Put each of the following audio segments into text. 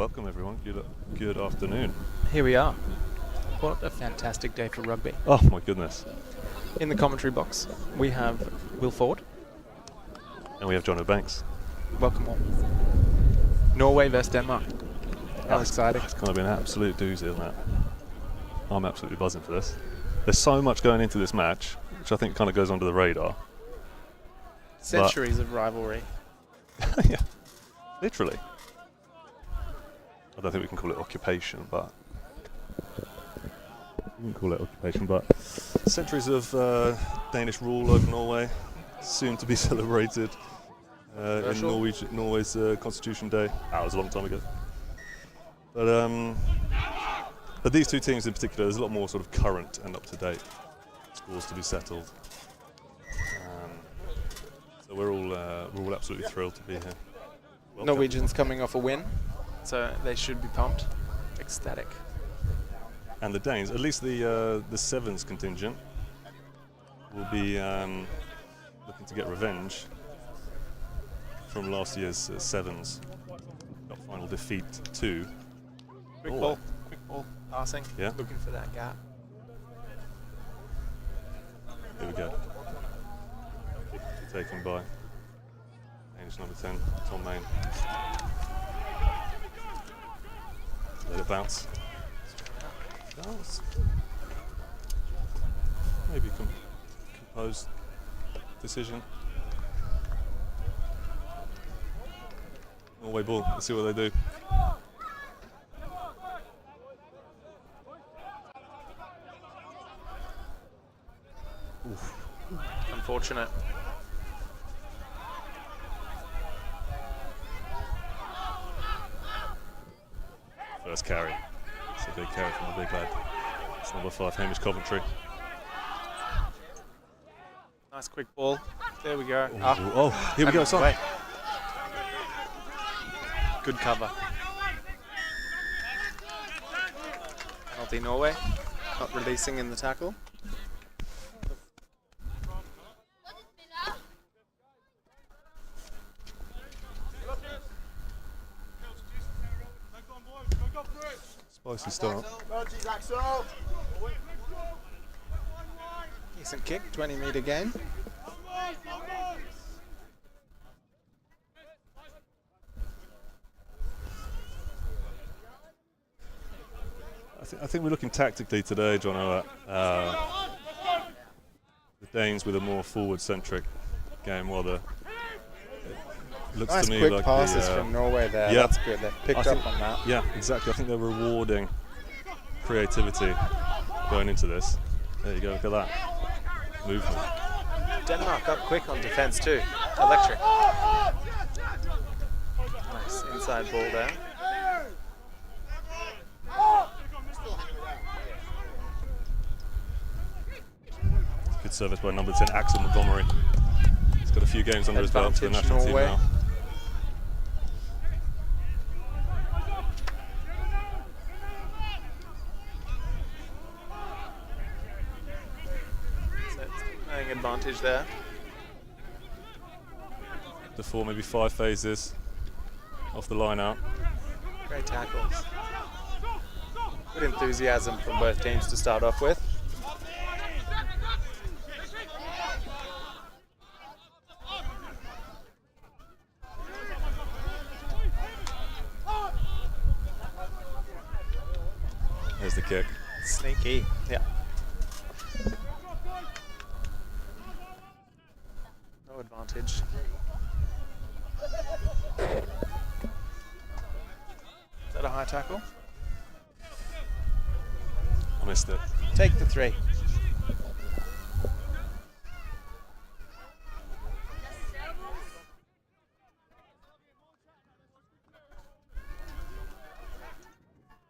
welcome everyone. Good afternoon. Here we are. What a fantastic day for rugby. Oh my goodness. In the commentary box, we have Will Ford. And we have John O'Banks. Welcome all. Norway versus Denmark. How exciting. It's going to be an absolute doozy, isn't it? I'm absolutely buzzing for this. There's so much going into this match, which I think kind of goes under the radar. Centuries of rivalry. Yeah, literally. I don't think we can call it occupation, but centuries of Danish rule over Norway, soon to be celebrated in Norway's Constitution Day. That was a long time ago. But these two teams in particular, there's a lot more sort of current and up-to-date scores to be settled. So we're all absolutely thrilled to be here. Welcome. Norwegians coming off a win, so they should be pumped, ecstatic. And the Danes, at least the Sevens contingent, will be looking to get revenge from last year's Sevens. Got final defeat to Quick ball, passing, yeah. Looking for that gap. Here we go. Taken by Danish number 10, Tom Main. Let it bounce. Maybe composed decision. Norway ball. Let's see what they do. Oof. Unfortunate. First carry. It's a big carry from the big lad. It's number 5, Hamish Coventry. Nice quick ball. There we go. Here we go, son. Good cover. Penalty Norway. Not releasing in the tackle. Spicy start. Decent kick, 20-metre gain. I think we're looking tactically today, John, at the Danes with a more forward-centric game, while it looks nice to me quick like passes from Norway there. Yeah. That's good. They've picked up on that. Yeah, exactly. I think they're rewarding creativity going into this. There you go. Look at that movement. Denmark up quick on defence too. Electric. Nice inside ball there. Good service by number 10, Axel Montgomery. He's got a few games under his belt for the national team now. Playing advantage there. The 4, maybe 5 phases off the line out. Great tackles. Good enthusiasm from both teams to start off with. There's the kick. Sneaky. Yeah. No advantage. Is that a high tackle? I missed it. Take the 3.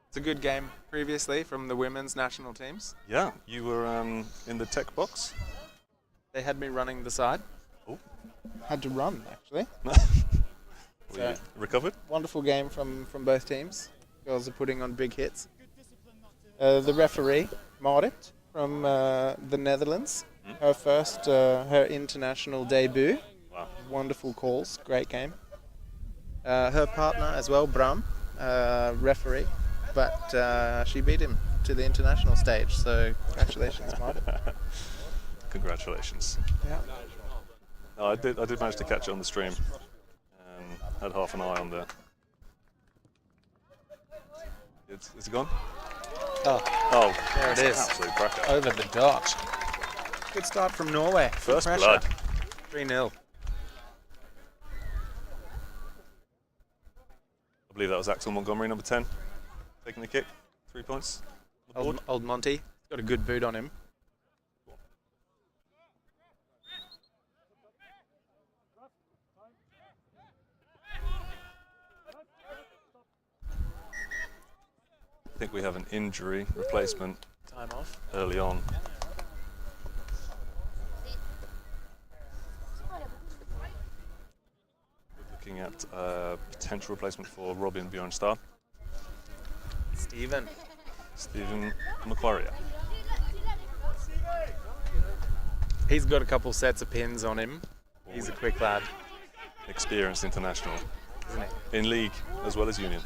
It's a good game previously from the women's national teams. Yeah, you were in the tech box. They had me running the side. Oh. Had to run, actually. Were you recovered? Wonderful game from both teams. Girls are putting on big hits. The referee, Marit, from the Netherlands. Her international debut. Wow. Wonderful calls, great game. Her partner as well, Bram, referee, but she beat him to the international stage. So congratulations, Martin. Congratulations. Yeah. No, I did manage to catch it on the stream. Had half an eye on there. Is it gone? Oh, there it is. Absolute cracker. Over the dot. Good start from Norway. First Pressure. blood. 3-0. I believe that was Axel Montgomery, number 10, taking the kick. 3 points. on the board. Old Monty. Got a good boot on him. I think we have an injury replacement Time off. early on. Looking at potential replacement for Robin Bjornstad. Stephen Macquarie. He's got a couple sets of pins on him. He's a quick lad, Experienced international isn't he? in league as well as union.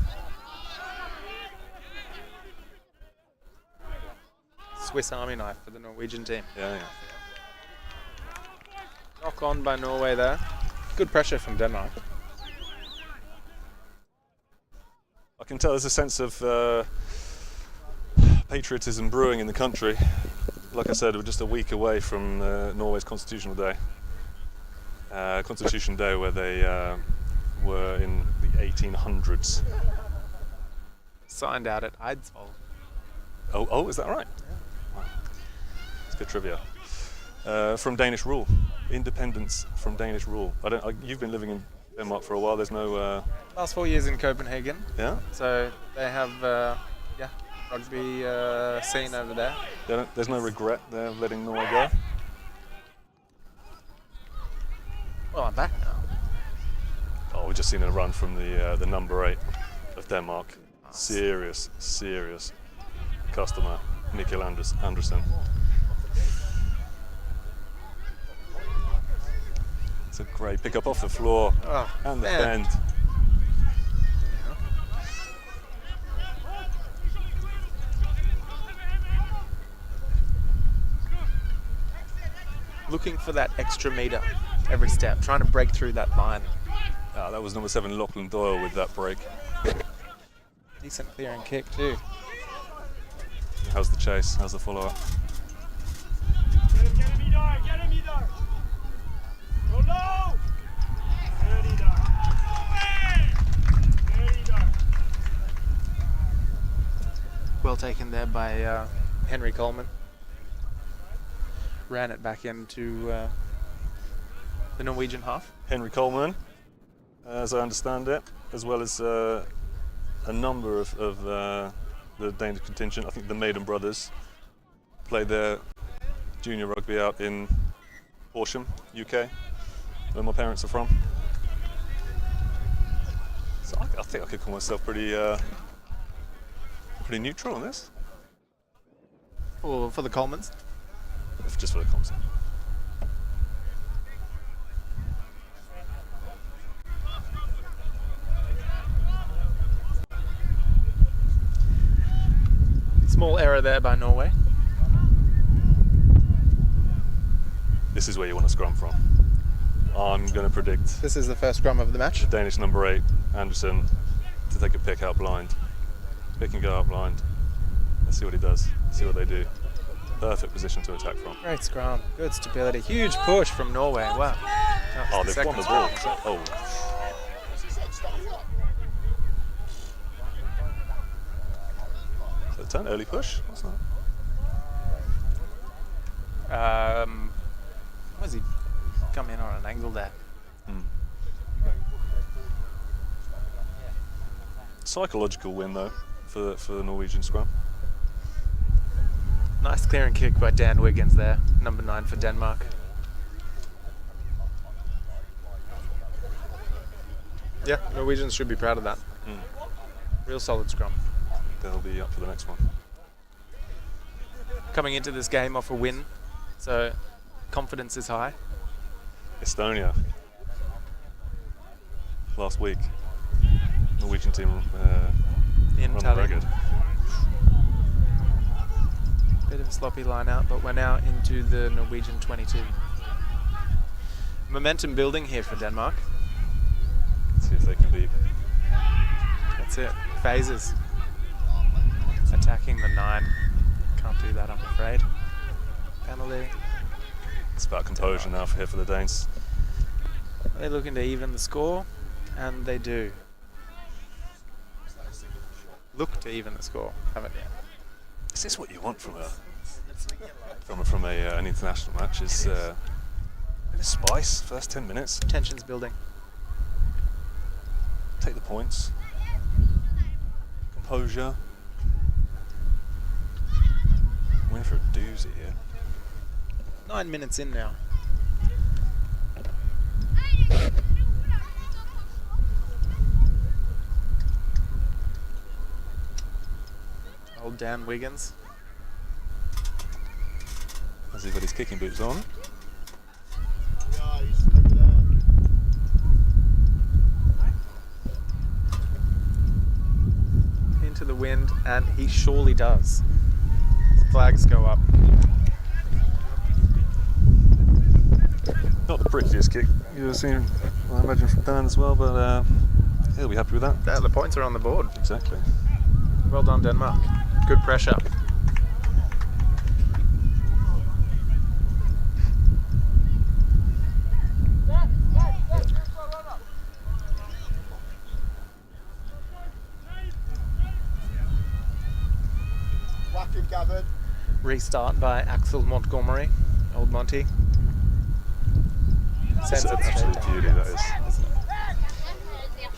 Swiss Army knife for the Norwegian team. Yeah. Knock on by Norway there. Good pressure from Denmark. I can tell there's a sense of patriotism brewing in the country. Like I said, we're just a week away from Norway's Constitutional Day. Constitution Day, where they were in the 1800s. Signed out at Eidsvoll. Oh, is that right? Wow. It's good trivia. From Danish rule. Independence from Danish rule. You've been living in Denmark for a while. There's no... Last 4 years in Copenhagen. Yeah? So they have, rugby scene over there. There's no regret there of letting Norway go? Well, I'm back now. Oh, we've just seen a run from the number 8 of Denmark. Serious customer, Mikkel Andersen. It's a great pick up off the floor and the man. bend. Looking for that extra metre every step, trying to break through that line. That was number 7, Lachlan Doyle, with that break. Decent clearing kick too. How's the chase? How's the follow-up? Well taken there by Henry Coleman. Ran it back into the Norwegian half. Henry Coleman, as I understand it, as well as a number of the Danish contingent. I think the Maiden brothers played their junior rugby out in Horsham, UK, where my parents are from. So I think I could call myself pretty neutral on this. For the Colemans. Just for the concept. Small error there by Norway. This is where you want to scrum from. I'm going to predict This is the first scrum of the match. the Danish number 8, Anderson, to take a pick out blind. Pick and go out blind. Let's see what he does. See what they do. Perfect position to attack from. Great scrum. Good stability. Huge push from Norway. Wow. Oh, they've won the ball. Oh. So the turn, early push. What's that? Why does he come in on an angle there? Psychological win though for the Norwegian scrum. Nice clearing kick by Dan Wiggins there. Number 9 for Denmark. Yeah, Norwegians should be proud of that. Real solid scrum. They'll be up for the next one. Coming into this game off a win, so confidence is high. Estonia. Last week, Norwegian team in on the tally. ragged. Bit of a sloppy line out, but we're now into the Norwegian 22. Momentum building here for Denmark. See if they can be. That's it. Phases. Attacking the 9. Can't do that, I'm afraid. Penalty. It's about composure now here for the Danes. They're looking to even the score, and they do. Look to even the score, haven't yet. Is this what you want from an international match? Is a bit of spice first 10 minutes. Tension's building. Take the points. Composure. Win for a doozy here. 9 minutes in now. Old Dan Wiggins. Has he got his kicking boots on? Into the wind, and he surely does. Flags go up. Not the prettiest kick you've ever seen, I imagine, from Dan as well, but he'll be happy with that. The points are on the board. Exactly. Well done, Denmark. Good pressure. Restart by Axel Montgomery, old Monty. It's Sends an it straight absolute down. beauty, that is.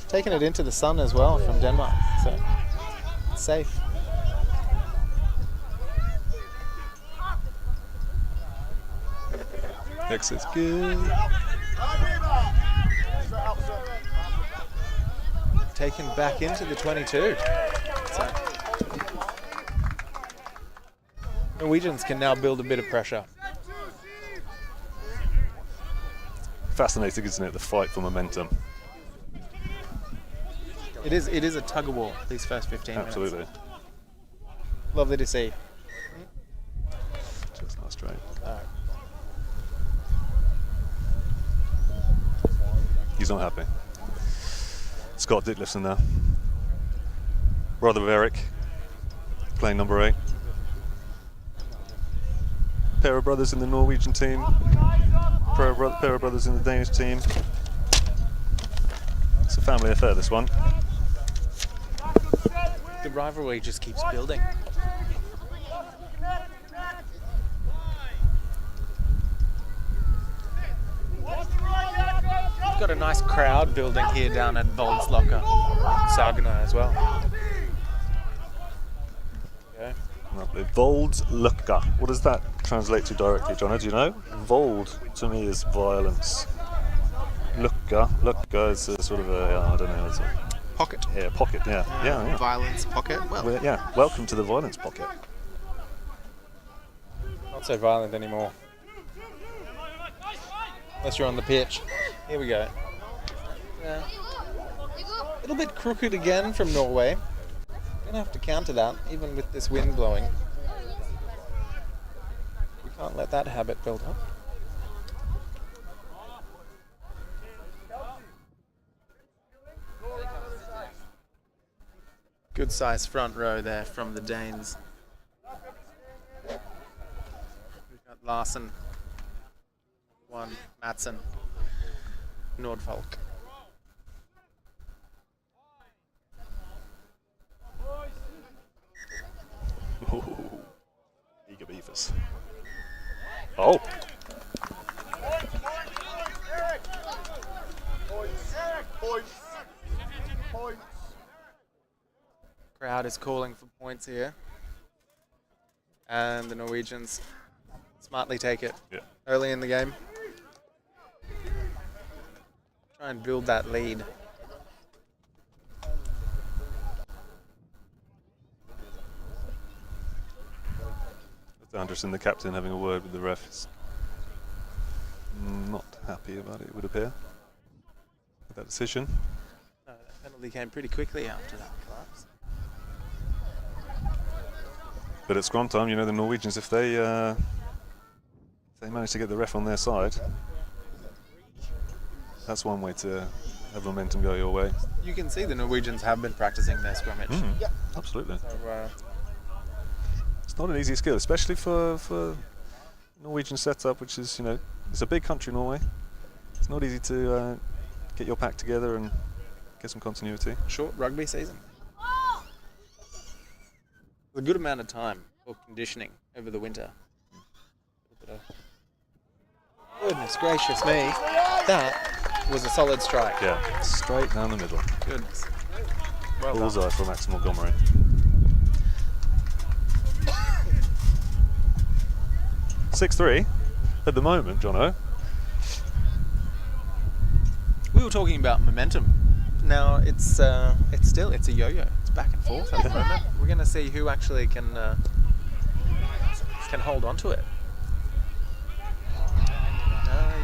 Taking it into the sun as well from Denmark, so it's safe. Exit's good. Taken back into the 22. So Norwegians can now build a bit of pressure. Fascinating, isn't it? The fight for momentum. It is a tug of war these first 15 Absolutely. minutes. Lovely to see. Just not straight. He's not happy. Scott Ditlevsen now. Brother of Eric, playing number 8. Pair of brothers in the Norwegian team. Pair of brothers in the Danish team. It's a family affair, this one. The rivalry just keeps building. We've got a nice crowd building here down at Voldsløkka, Sagene as well. Okay. Lovely. Voldsløkka. What does that translate to directly, John? Do you know? Vold to me is violence. Lukka is a sort of a, I don't know, it's a Pocket. yeah, pocket, yeah. Violence pocket. Well, Yeah, welcome to the violence pocket. not so violent anymore. Unless you're on the pitch. Here we go. Yeah. A little bit crooked again from Norway. Gonna have to counter that, even with this wind blowing. We can't let that habit build up. Good size front row there from the Danes. We've got Larsen, 1, Madsen, Nordfolk. Ooh, eager beavers. Oh! Points. Crowd is calling for points here. And the Norwegians smartly take it Yeah. early in the game. Try and build that lead. Anderson, the captain, having a word with the refs. Not happy about it, it would appear, with that decision. No, that penalty came pretty quickly after that collapse. But at scrum time, the Norwegians, if they manage to get the ref on their side, that's one way to have momentum go your way. You can see the Norwegians have been practicing their scrummage. Absolutely. So, it's not an easy skill, especially for Norwegian setup, which is, it's a big country, Norway. It's not easy to get your pack together and get some continuity. short rugby season. A good amount of time for conditioning over the winter. Goodness gracious me. That was a solid strike. Yeah, straight down the middle. Goodness. Well done. Bullseye for Max Montgomery. 6-3 at the moment, Jono. We were talking about momentum. Now it's a yo-yo. It's back and forth at the moment. We're going to see who actually can hold on to it.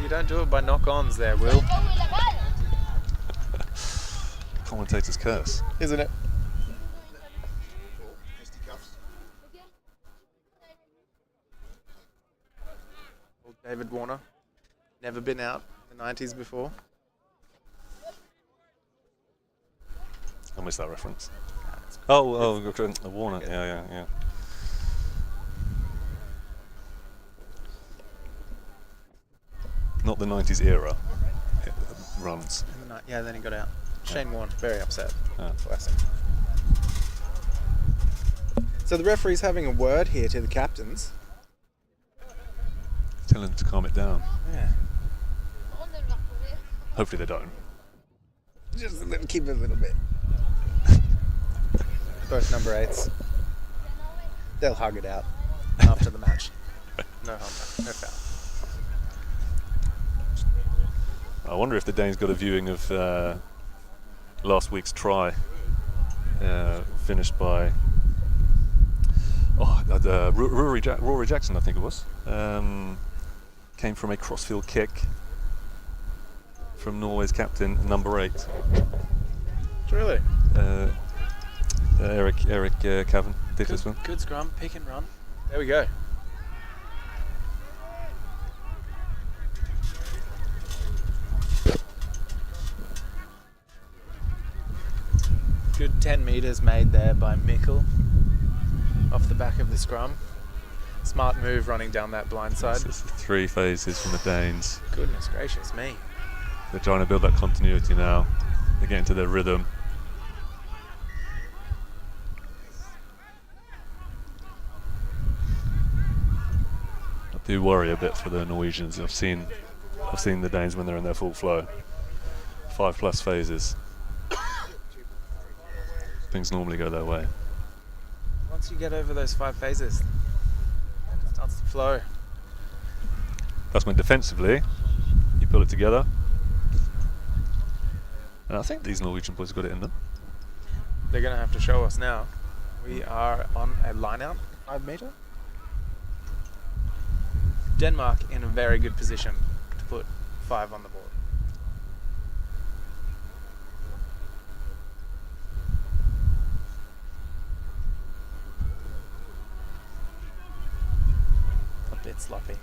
You don't do it by knock-ons there, Will. Commentator's curse. Isn't it? Old David Warner. Never been out in the 90s before. I missed that reference. Oh, Warner. Yeah. Not the 90s era runs. Yeah, then he got out. Shane Warne, very upset. Yeah. So the referee's having a word here to the captains. Telling them to calm it down. Yeah. Hopefully they don't. Just keep it a little bit. Both number 8s. They'll hug it out after the match. No harm done. No foul. I wonder if the Danes got a viewing of last week's try, finished by Rory Jackson, I think it was. Came from a crossfield kick from Norway's captain, number 8. Really? Eric Cavan did this one. Good scrum, pick and run. There we go. Good 10 metres made there by Mikkel off the back of the scrum. Smart move running down that blind side. This is 3 phases from the Danes. Goodness gracious me. They're trying to build that continuity now. They're getting to their rhythm. I do worry a bit for the Norwegians. I've seen the Danes when they're in their full flow. 5+ phases. Things normally go their way. Once you get over those 5 phases, it starts to flow. That's when defensively you pull it together. And I think these Norwegian boys got it in them. They're going to have to show us now. We are on a line out, 5 metre. Denmark in a very good position to put 5 on the board. A bit sloppy.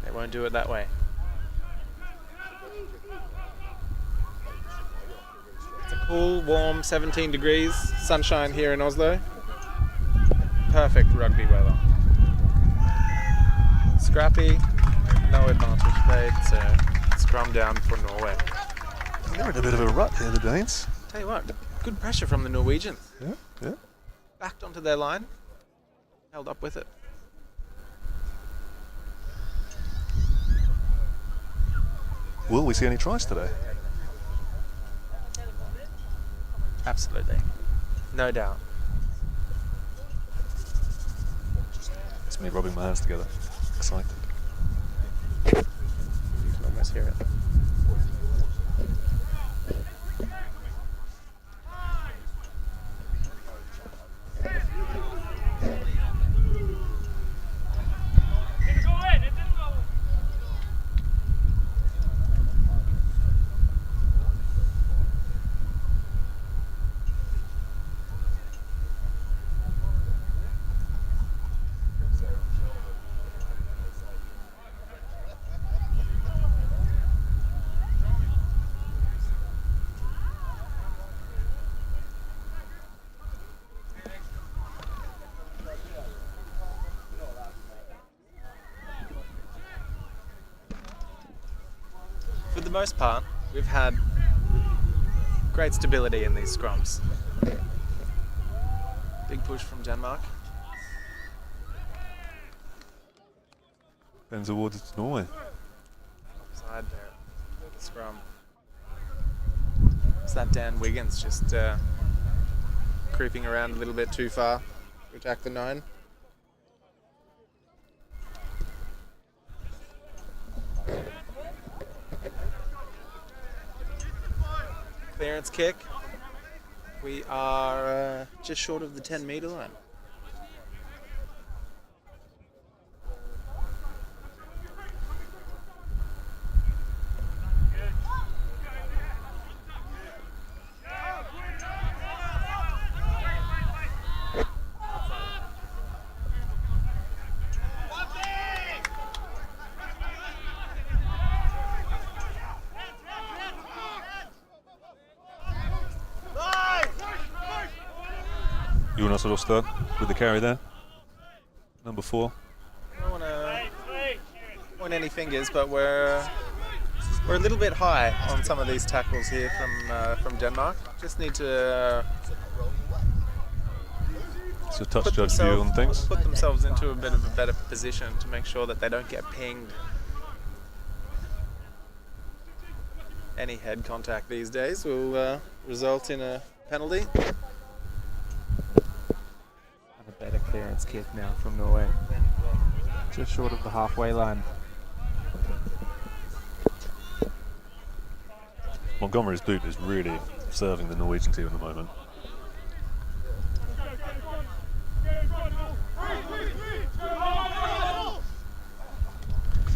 They won't do it that way. It's a cool, warm 17 degrees, sunshine here in Oslo. Perfect rugby weather. Scrappy, no advantage played, so scrum down for Norway. They're in a bit of a rut here, the Danes. Tell you what, good pressure from the Norwegians. Yeah. Backed onto their line, held up with it. Will we see any tries today? Absolutely. No doubt. It's me rubbing my hands together. Excited. You can almost hear it. for the most part, we've had great stability in these scrums. Big push from Denmark. Then awarded to Norway. Offside there. Scrum. It's that Dan Wiggins just creeping around a little bit too far to attack the 9. Clearance kick. We are just short of the 10-meter line. Jonas Rostad with the carry there. Number 4. I don't want to point any fingers, but we're a little bit high on some of these tackles here from Denmark. Just need to So touch judge view on things. put themselves into a bit of a better position to make sure that they don't get pinged. Any head contact these days will result in a penalty. A better clearance kick now from Norway. Just short of the halfway line. Montgomery's boot is really serving the Norwegian team at the moment.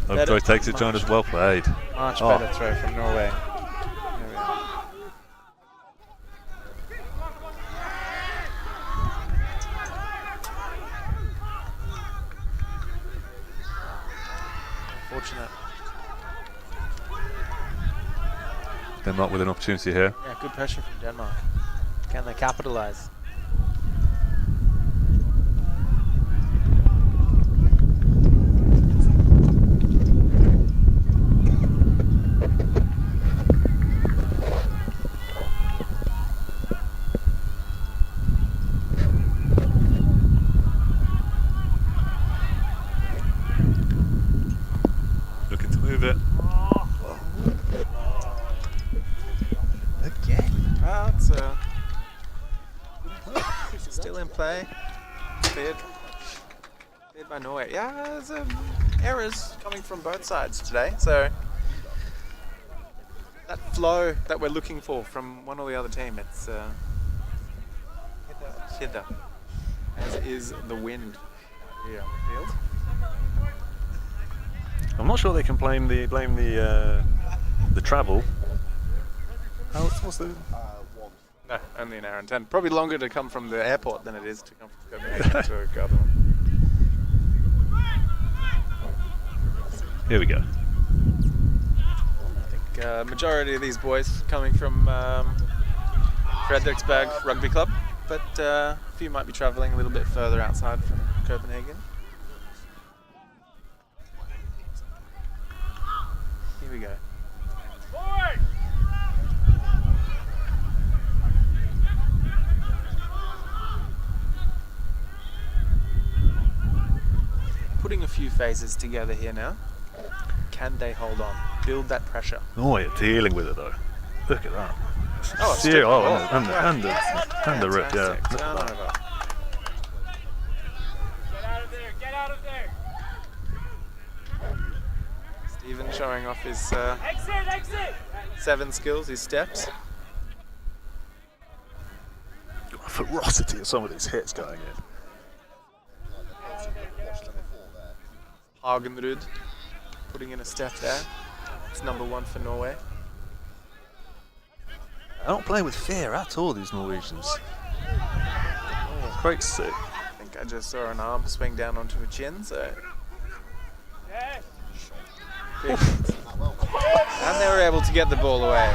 Overthrow takes it, Jonas. Well played. Much better throw from Norway. Unfortunate. Denmark with an opportunity here. Yeah, good pressure from Denmark. Can they capitalise? Looking to move it. Well, it's still in play. Cleared by Norway. Yeah, there's errors coming from both sides today. So that flow that we're looking for from one or the other team, it's hither, as is the wind here on the field. I'm not sure they can blame the travel. What's the? No, only an hour and 10. Probably longer to come from the airport than it is to come from Copenhagen to Gardermoen. Here we go. I think majority of these boys coming from Frederiksberg Rugby Club, but a few might be travelling a little bit further outside from Copenhagen. Here we go. Putting a few phases together here now. Can they hold on? Build that pressure. Norway are dealing with it though. Look at that. Oh, And the rip, yeah. Fantastic. Turnover. Get out of there! Stephen showing off his Exit! 7 skills, his steps. Ferocity of some of these hits going in. Hagenrud putting in a step there. It's number 1 for Norway. They don't play with fear at all, these Norwegians. Oh, great to see. I think I just saw an arm swing down onto a chin, so. And they were able to get the ball away.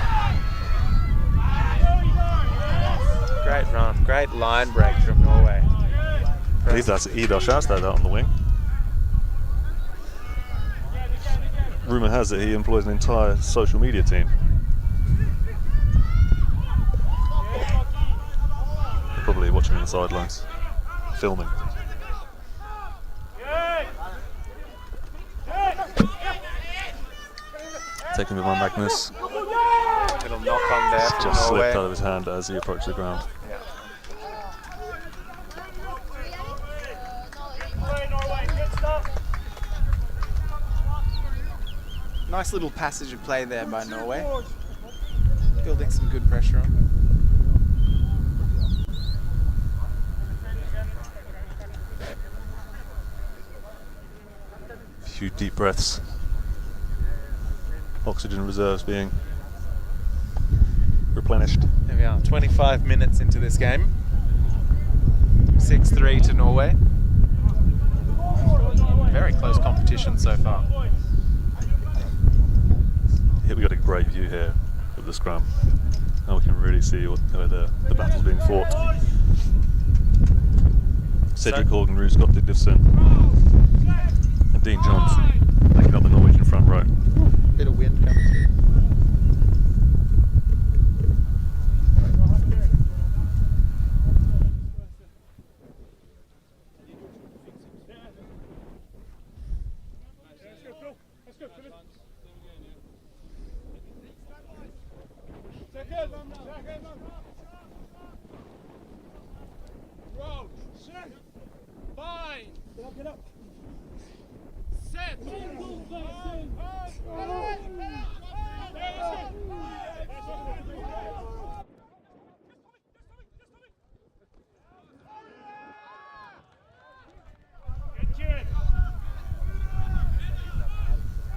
Great run, great line break from Norway. I believe that's Idar Skjærstad out on the wing. rumour has it he employs an entire social media team. They're probably watching on the sidelines, filming. Taking with my Magnus. Little knock on there from Just Norway. slipped out of his hand as he approached the ground. Yeah. Nice little passage of play there by Norway. Building some good pressure on. A few deep breaths. Oxygen reserves being replenished. There we are, 25 minutes into this game. 6-3 to Norway. Very close competition so far. Here we got a great view here of the scrum. Now we can really see where the battle's being fought. Cedric Horgan-Rue, Scott Dickinson, and Dean Johns making up the Norwegian front row. Bit of wind coming through.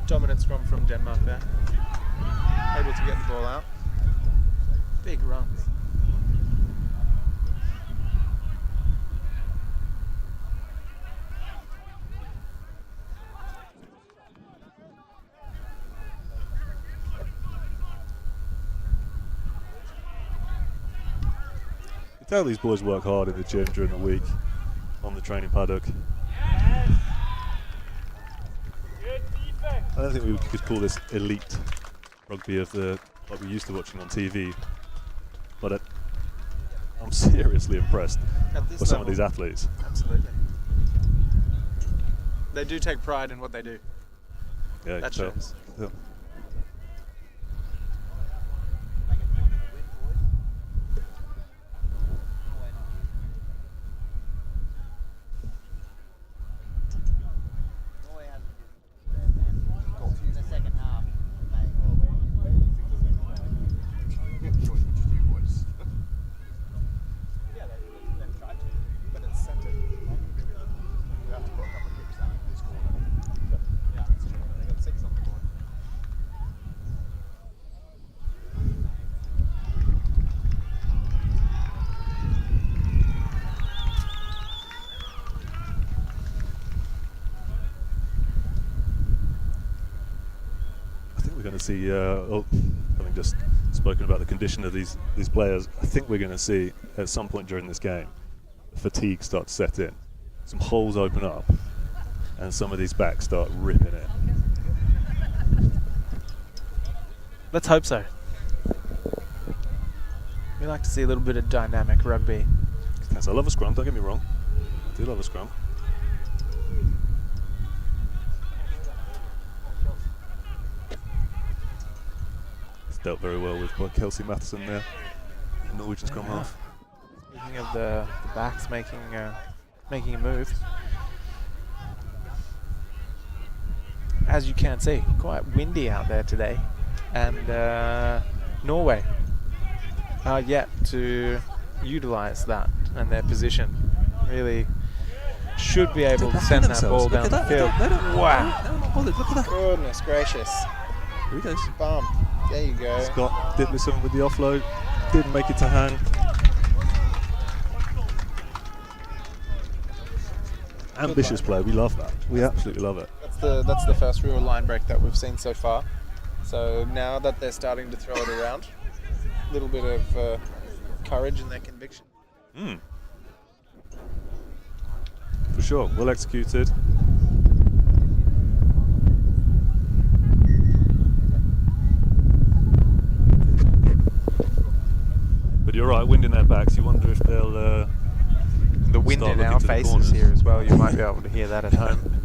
Dominant scrum from Denmark there. Able to get the ball out. Big runs. You tell these boys work hard in the gym during the week, on the training paddock. I don't think we could call this elite rugby of the like we're used to watching on TV, but I'm seriously impressed At this with some of level, these athletes. absolutely. They do take pride in what they do. Yeah, you That can tell. shows. Yeah. But it's centered. They got 6 on the board. I think we're going to see, having just spoken about the condition of these players, I think we're going to see at some point during this game fatigue start to set in. Some holes open up and some of these backs start ripping it. Let's hope so. We like to see a little bit of dynamic rugby. Yes, I love a scrum, don't get me wrong. I do love a scrum. It's dealt very well with by Kelsey Matheson there, the Norwegian scrum half. Speaking of the backs making a move, as you can see, quite windy out there today, and Norway are yet to utilise that and their position. Really should be able to send that ball down the field. Wow! Look at that. Goodness gracious. Here he goes. Bum. There you go. Scott Dickinson with the offload, didn't make it to hand. Ambitious play, we love that. We absolutely love it. That's the first real line break that we've seen so far. So now that they're starting to throw it around, a little bit of courage in their conviction. For sure, well executed. you're right, wind in their backs. You wonder if they'll... The wind Start in looking our to the faces corners. here as well. You might be able to hear that at home.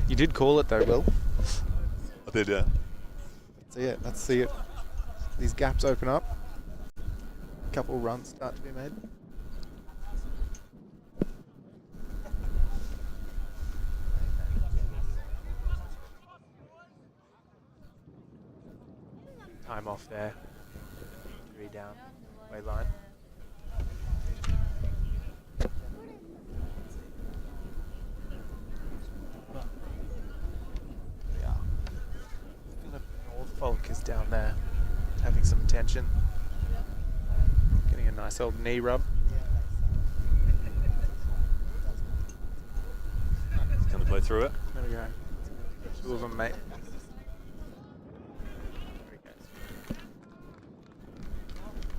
You did call it though, Will. I did, yeah. See it. Let's see it. These gaps open up. A couple runs start to be made. Time off there. 3 down. Way line. Yeah. Philip Norfolk is down there having some attention. Getting a nice old knee rub. Going to play through it. There we go. 2 of them, mate.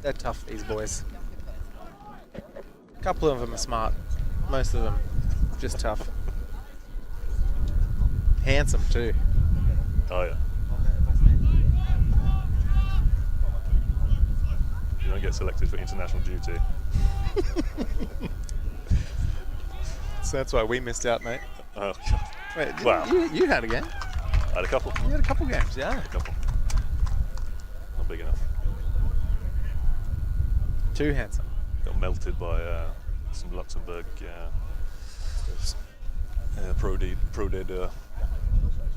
They're tough, these boys. A couple of them are smart. Most of them just tough. Handsome too. Oh, yeah. You don't get selected for international duty. So that's why we missed out, mate. Oh, God. Wait, Wow. you had a game? I had a couple. You had a couple games, yeah. A couple. Not big enough. Too handsome. Got melted by some Luxembourg Pro D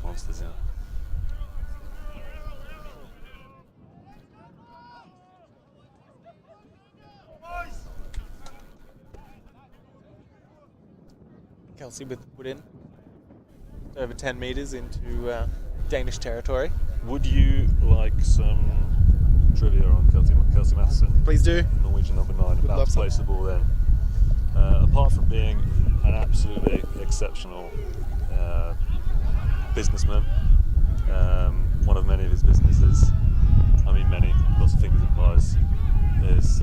monsters, yeah. Kelsey with the put in. Over 10 metres into Danish territory. Would you like some trivia on Kelsey Matheson? Please do. Norwegian number 9, about love to place the ball then. Apart from being an absolutely exceptional businessman, one of many of his businesses, I mean many, lots of fingers and pies, is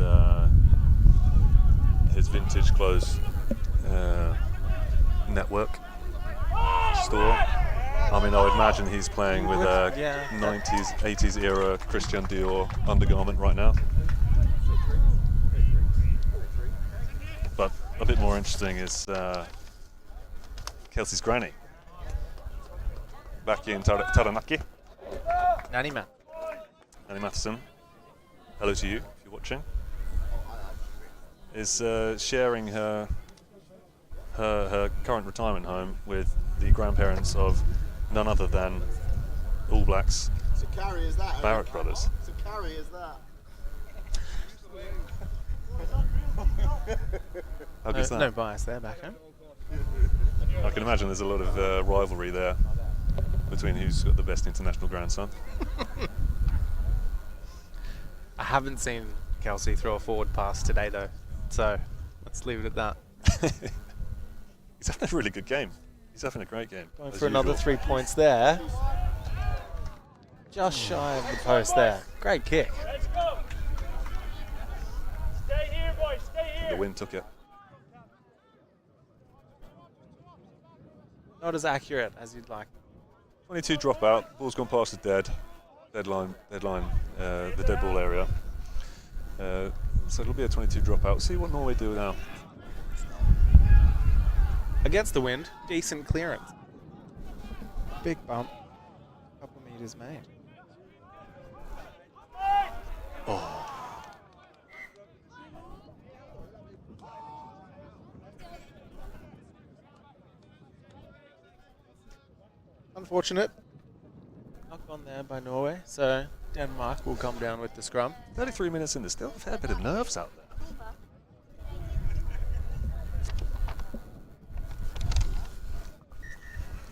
his vintage clothes network store. I mean, I would imagine he's playing with a Yeah. 90s, 80s era Christian Dior undergarment right now. But a bit more interesting is Kelsey's granny. Back in Taranaki. Nanny man. Annie Matheson, hello to you if you're watching, is sharing her current retirement home with the grandparents of none other than All Blacks So carry is that? Barrett brothers. So carry is that? How good's No, that? no bias there back home. I can imagine there's a lot of rivalry there between who's got the best international grandson. I haven't seen Kelsey throw a forward pass today though, so let's leave it at that. He's having a really good game. He's having a great game. Going as for another usual. 3 points there. Just shy of the post there. Great kick. Let's go. Stay here, boys. Stay here. The wind took it. Not as accurate as you'd like. 22 dropout. Ball's gone past the deadline, the dead ball area. So it'll be a 22 dropout. See what Norway do now. Against the wind, decent clearance. Big bump. Couple meters made. Unfortunate. Knock on there by Norway, so Denmark will come down with the scrum. 33 minutes in, there's still a fair bit of nerves out there.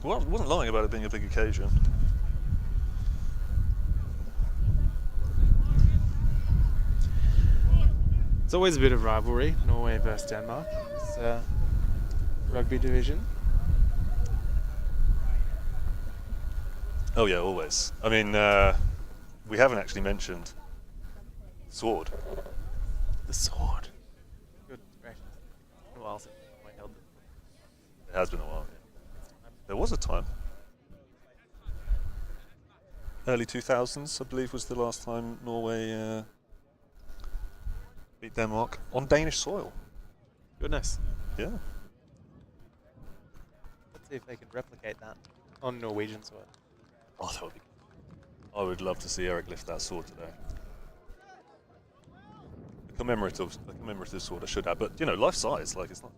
Well, I wasn't lying about it being a big occasion. It's always a bit of rivalry, Norway versus Denmark. It's rugby division. Oh yeah, always. I mean, we haven't actually mentioned sword. The sword. Good gracious. Been a while since Norway held it. It has been a while. Yeah. There was a time. early 2000s, I believe, was the last time Norway beat Denmark on Danish soil. Goodness. Yeah. Let's see if they can replicate that on Norwegian soil. Oh, that would be. I would love to see Eric lift that sword today. A commemorative sword, I should have, but life size, like it's not.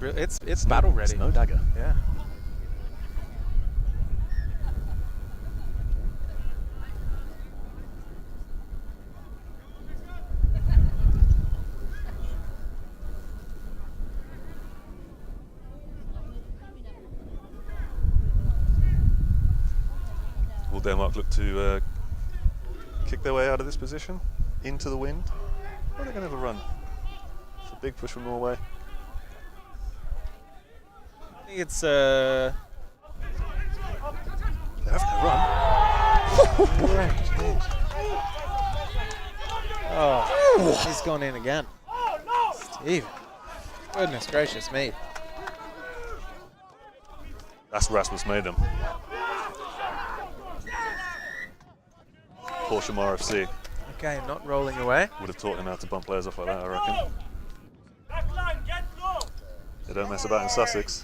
It's battle ready. It's no dagger. Yeah. Will Denmark look to kick their way out of this position into the wind? Or are they going to have a run? It's a big push from Norway. I think it's They're having a run. Oh, he's gone in again. Steve. Goodness gracious me. That's Rasmus Madem. Porsche RFC Okay, not rolling away. would have taught him how to bump players off like that, I reckon. Backline, get low. They don't mess about in Sussex.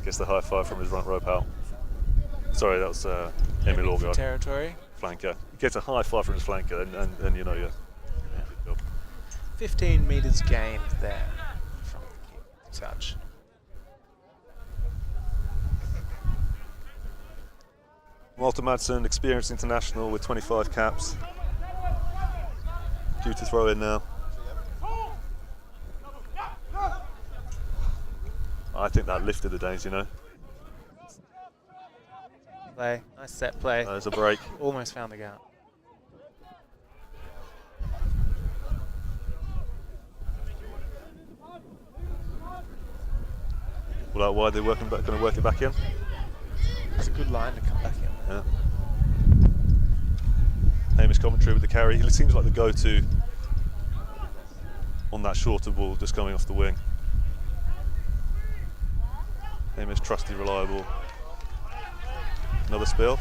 Gets the high five from his front row pal. Sorry, that was Emil Aagaard, Territory. flanker. He gets a high five from his flanker, and you know, yeah. Good job. 15 metres gained there from the kick touch. Walter Madsen, experienced international with 25 caps. Due to throw in now. I think that lifted the Danes, Play, nice set play. There's a break. Almost found the gap. Well, why are they going to work it back in? It's a good line to come back in. Yeah. Hamish commentary with the carry. He seems like the go-to on that shorter ball, just coming off the wing. Hamish, trusty, reliable. Another spill.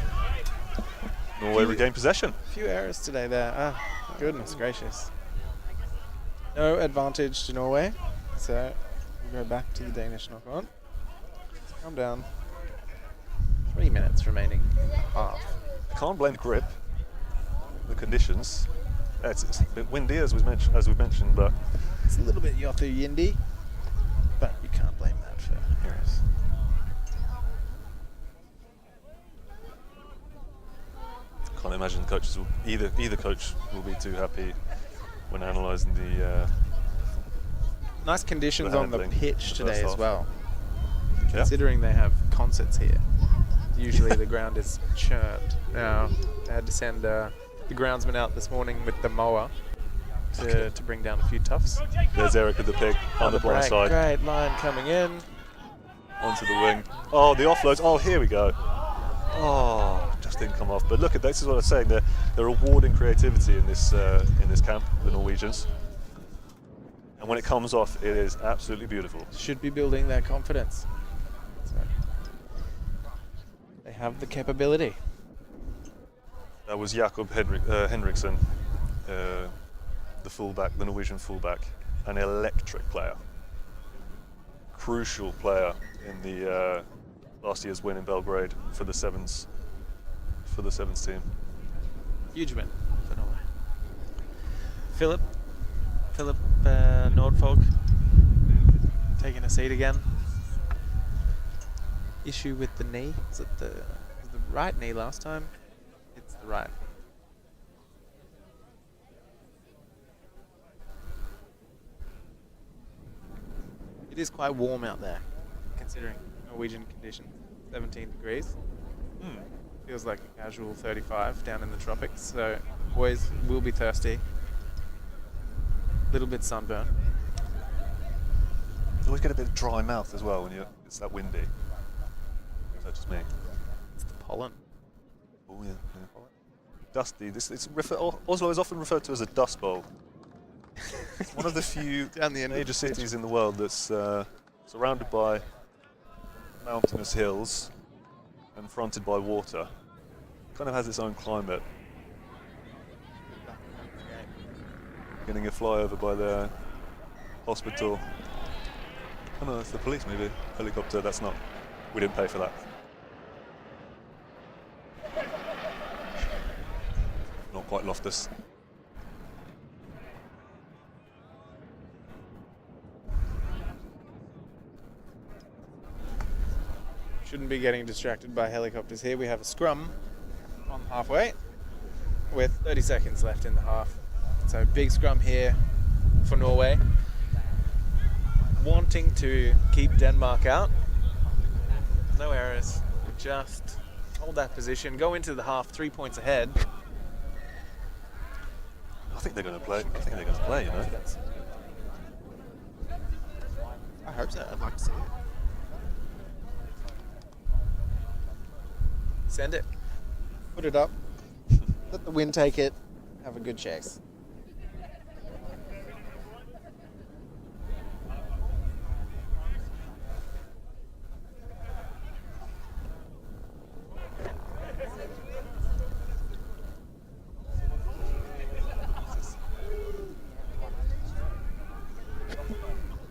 Norway regain possession. A few errors today there. Ah, goodness gracious. No advantage to Norway. So we'll go back to the Danish knock-on. Calm down. 3 minutes remaining. Half. Can't blame the grip. The conditions. It's a bit windy as we've mentioned, but It's a little bit Yothu Yindi, but you can't blame that for errors. can't imagine coaches will either coach will be too happy when analysing the. Nice conditions the on the handling pitch the today first as half. well. Yeah. Considering they have concerts here, usually the ground is churned. Now they had to send the groundsman out this morning with the mower to bring down a few toughs. There's Eric with the pick on the blind side Great line coming in. onto the wing. Oh, the offloads. Oh, here we go. Oh, just didn't come off. But look at this. Is what I'm saying. They're rewarding creativity in this camp, the Norwegians. And when it comes off, it is absolutely beautiful. Should be building their confidence. So they have the capability. That was Jakob Henriksen, the fullback, the Norwegian fullback, an electric player, crucial player in the last year's win in Belgrade for the sevens team. Huge win for Norway. Philip Nordfolk taking a seat again. Issue with the knee. Was it the right knee last time? It's the right. It is quite warm out there, considering Norwegian conditions. 17 degrees. Feels like a casual 35 down in the tropics, so boys will be thirsty. Little bit sunburn. You always get a bit of dry mouth as well when it's that windy. Is that just me? It's the pollen. Oh yeah. Dusty. Oslo is often referred to as a dust bowl. It's one of the few Down the end of major the pitch. cities in the world that's surrounded by mountainous hills and fronted by water. Kind of has its own climate. Getting a flyover by the hospital. Oh no, that's the police maybe. Helicopter, that's not. We didn't pay for that. Not quite Loftus. Shouldn't be getting distracted by helicopters here. We have a scrum on halfway with 30 seconds left in the half. So big scrum here for Norway. Wanting to keep Denmark out. No errors. Just hold that position. Go into the half 3 points ahead. I think they're going to play. I think they're going to play, you know. I hope so. I'd like to see it. Send it. Put it up. Let the wind take it. Have a good chase.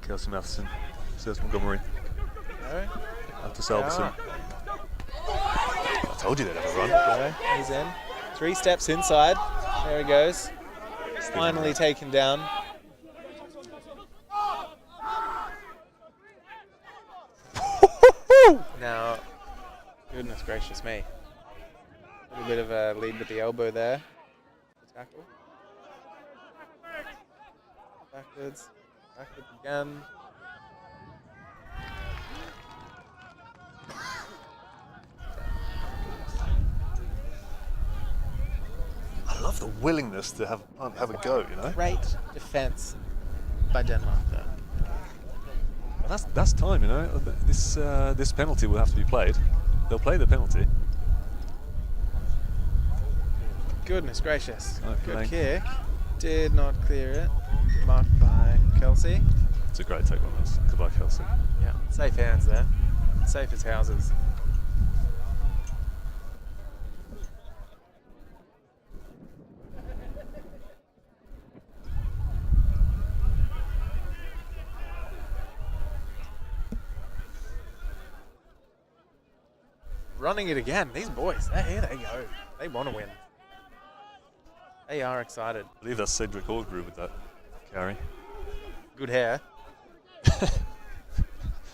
Kelsey Matheson, says Montgomery. Alright. After Salveson. I told you they'd have a run. Go. He's in. 3 steps inside. There he goes. Finally taken down. Now, goodness gracious me. A little bit of a lead with the elbow there. The tackle. Backwards. Backwards again. I love the willingness to have a go, you know. Great defence by Denmark there. And that's time, you know. This penalty will have to be played. They'll play the penalty. Goodness gracious. Okay. Good kick. Did not clear it. Marked by Kelsey. It's a great take on this. Goodbye, Kelsey. Yeah, safe hands there. Safe as houses. Running it again. These boys, here they go. They want to win. They are excited. I believe that's Cedric Aldgrew with that carry. Good hair.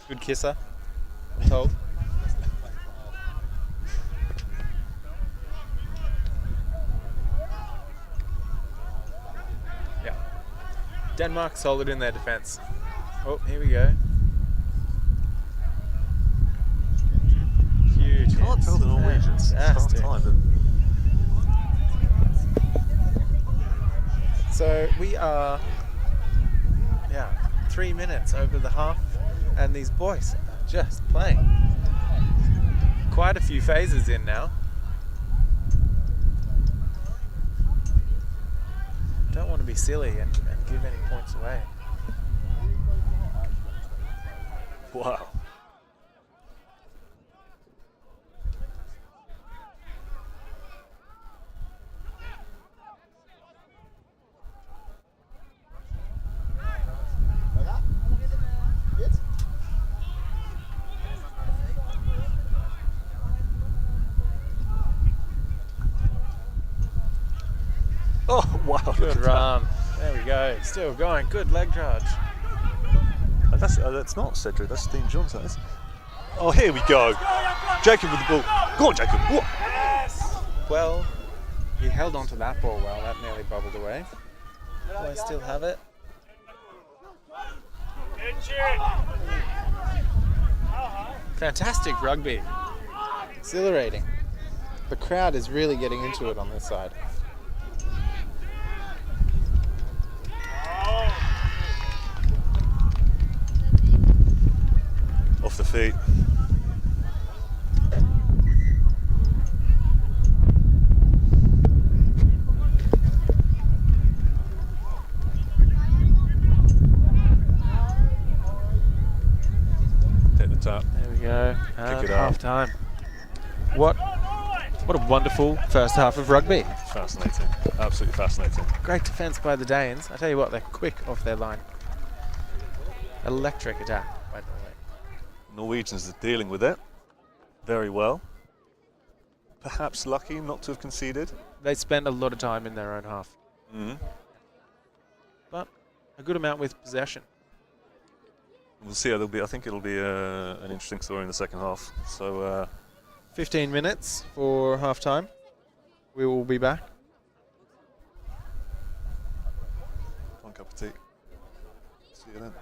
Good kisser, I'm told. Yeah. Denmark solid in their defence. Oh, here we go. Huge. Can't hits. tell the Norwegians. It's half Fantastic. time. So we are, 3 minutes over the half, and these boys are just playing. Quite a few phases in now. Don't want to be silly and give any points away. Wow. Like that? Good? Oh wow! look Good at that. run. There we go. Still going. Good leg charge. And that's not Cedric. That's Dean Johnson. That is. Oh, here we go. Jacob with the ball. Go on, Jacob. What? Well, he held on to that ball well. That nearly bubbled away. Do I still have it? Fantastic rugby. Exhilarating. The crowd is really getting into it on this side. Off the feet. Take the tap. There we go. Kick it Half out. time. What a wonderful first half of rugby. Fascinating. Absolutely fascinating. Great defence by the Danes. I tell you what, they're quick off their line. Electric attack by Norway. Norwegians are dealing with it very well. Perhaps lucky not to have conceded. They spend a lot of time in their own half. Mm-hmm. But a good amount with possession. We'll see how they'll be. I think it'll be an interesting story in the second half. So 15 minutes for half time. We will be back. one cup of tea. See you then.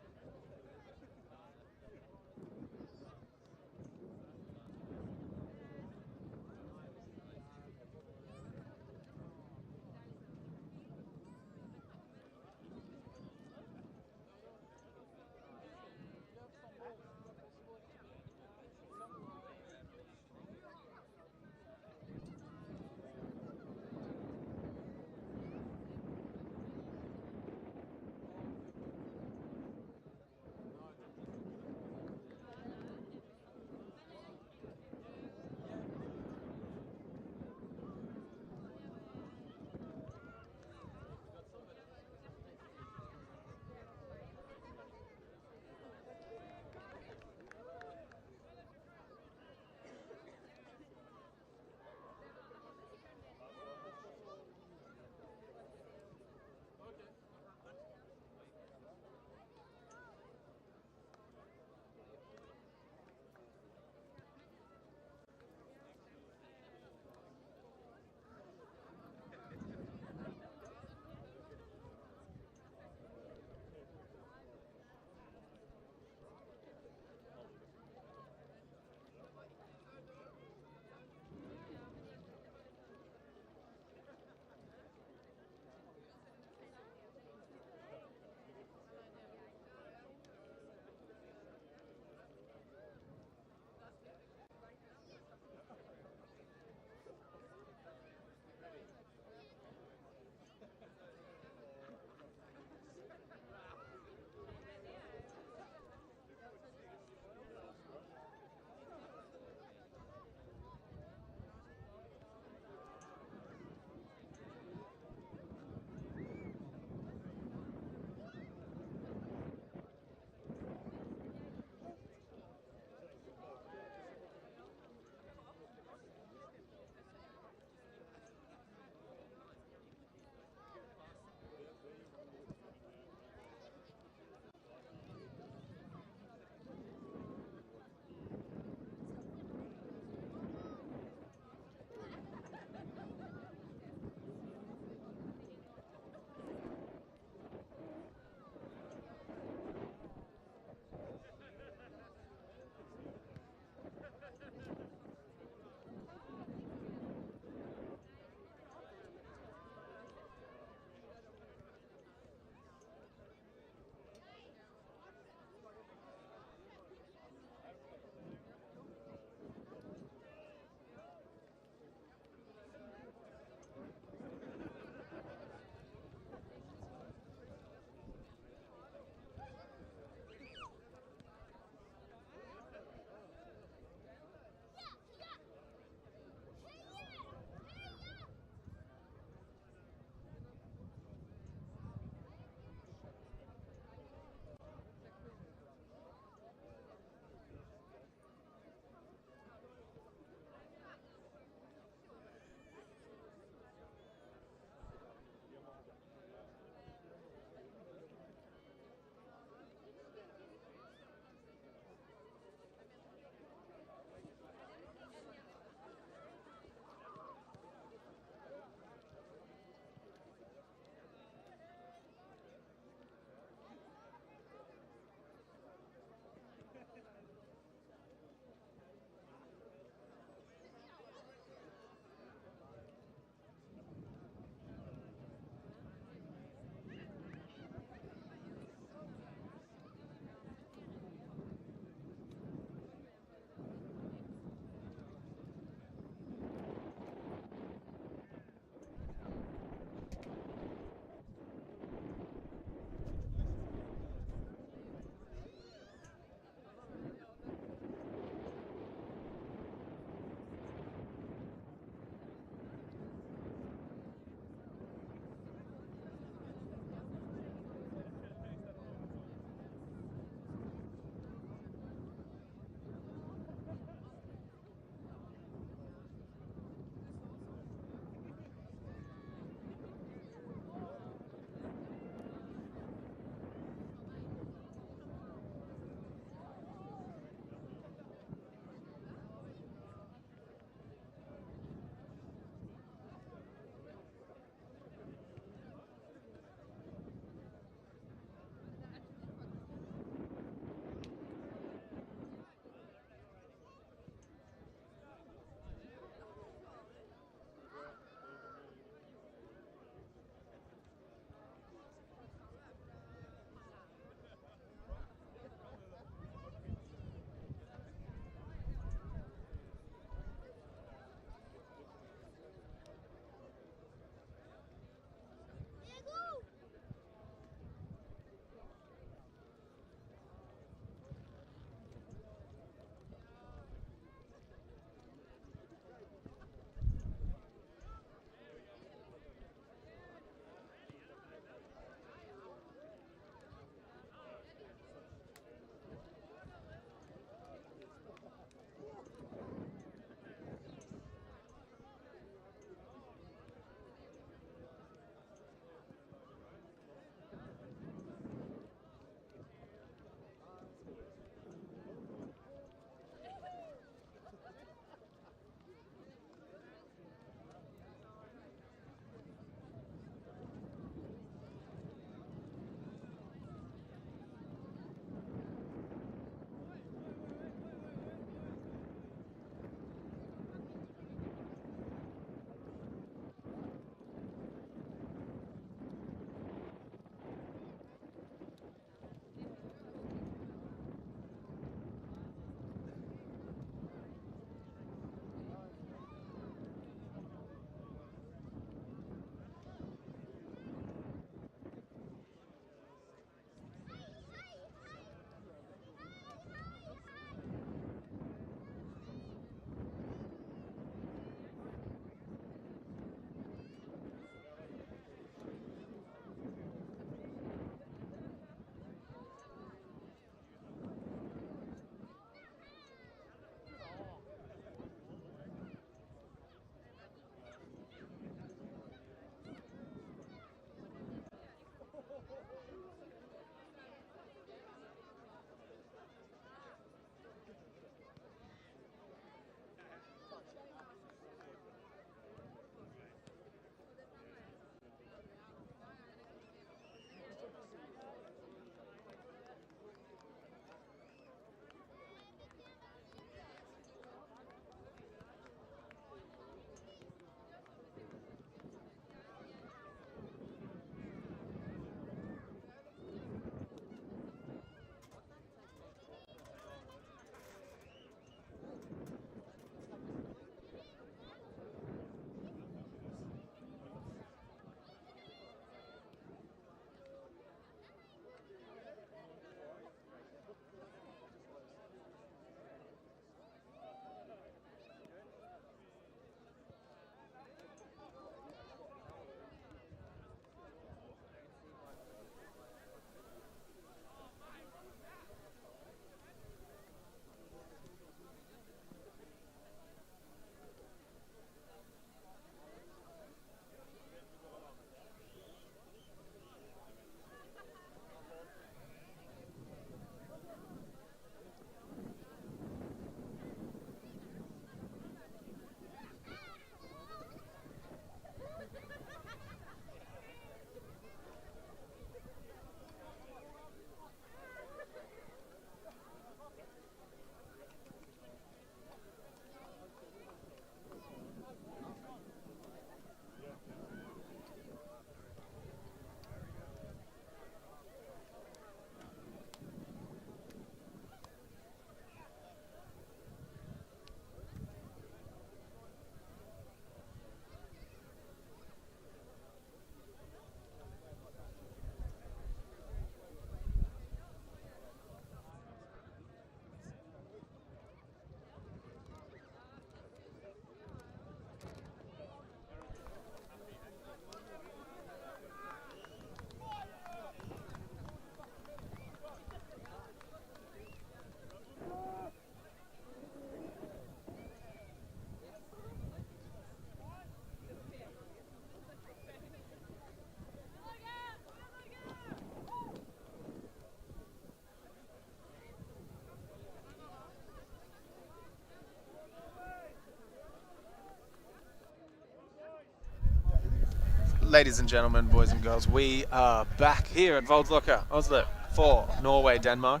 Ladies and gentlemen, boys and girls, we are back here at Voldsløkka, Oslo, for Norway, Denmark.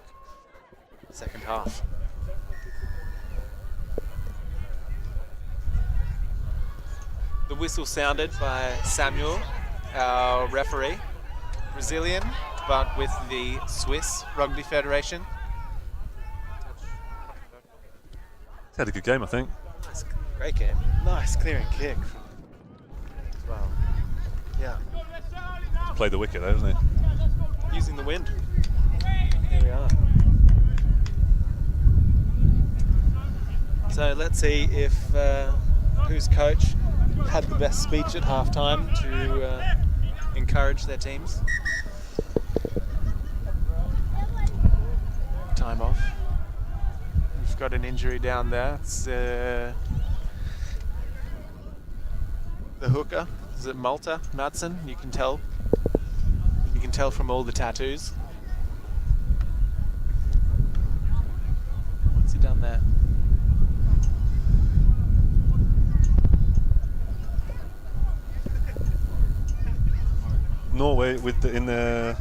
Second half. The whistle sounded by Samuel, our referee. Brazilian, but with the Swiss Rugby Federation. He's had a good game, I think. Nice, great game. Nice clearing kick as well. Yeah. Played the wicket, though, hasn't he? Using the wind. Here we are. So let's see if whose coach had the best speech at halftime to encourage their teams. Time off. We've got an injury down there. It's the hooker. Is it Malta Madsen? You can tell. You can tell from all the tattoos. What's he done there? Norway with their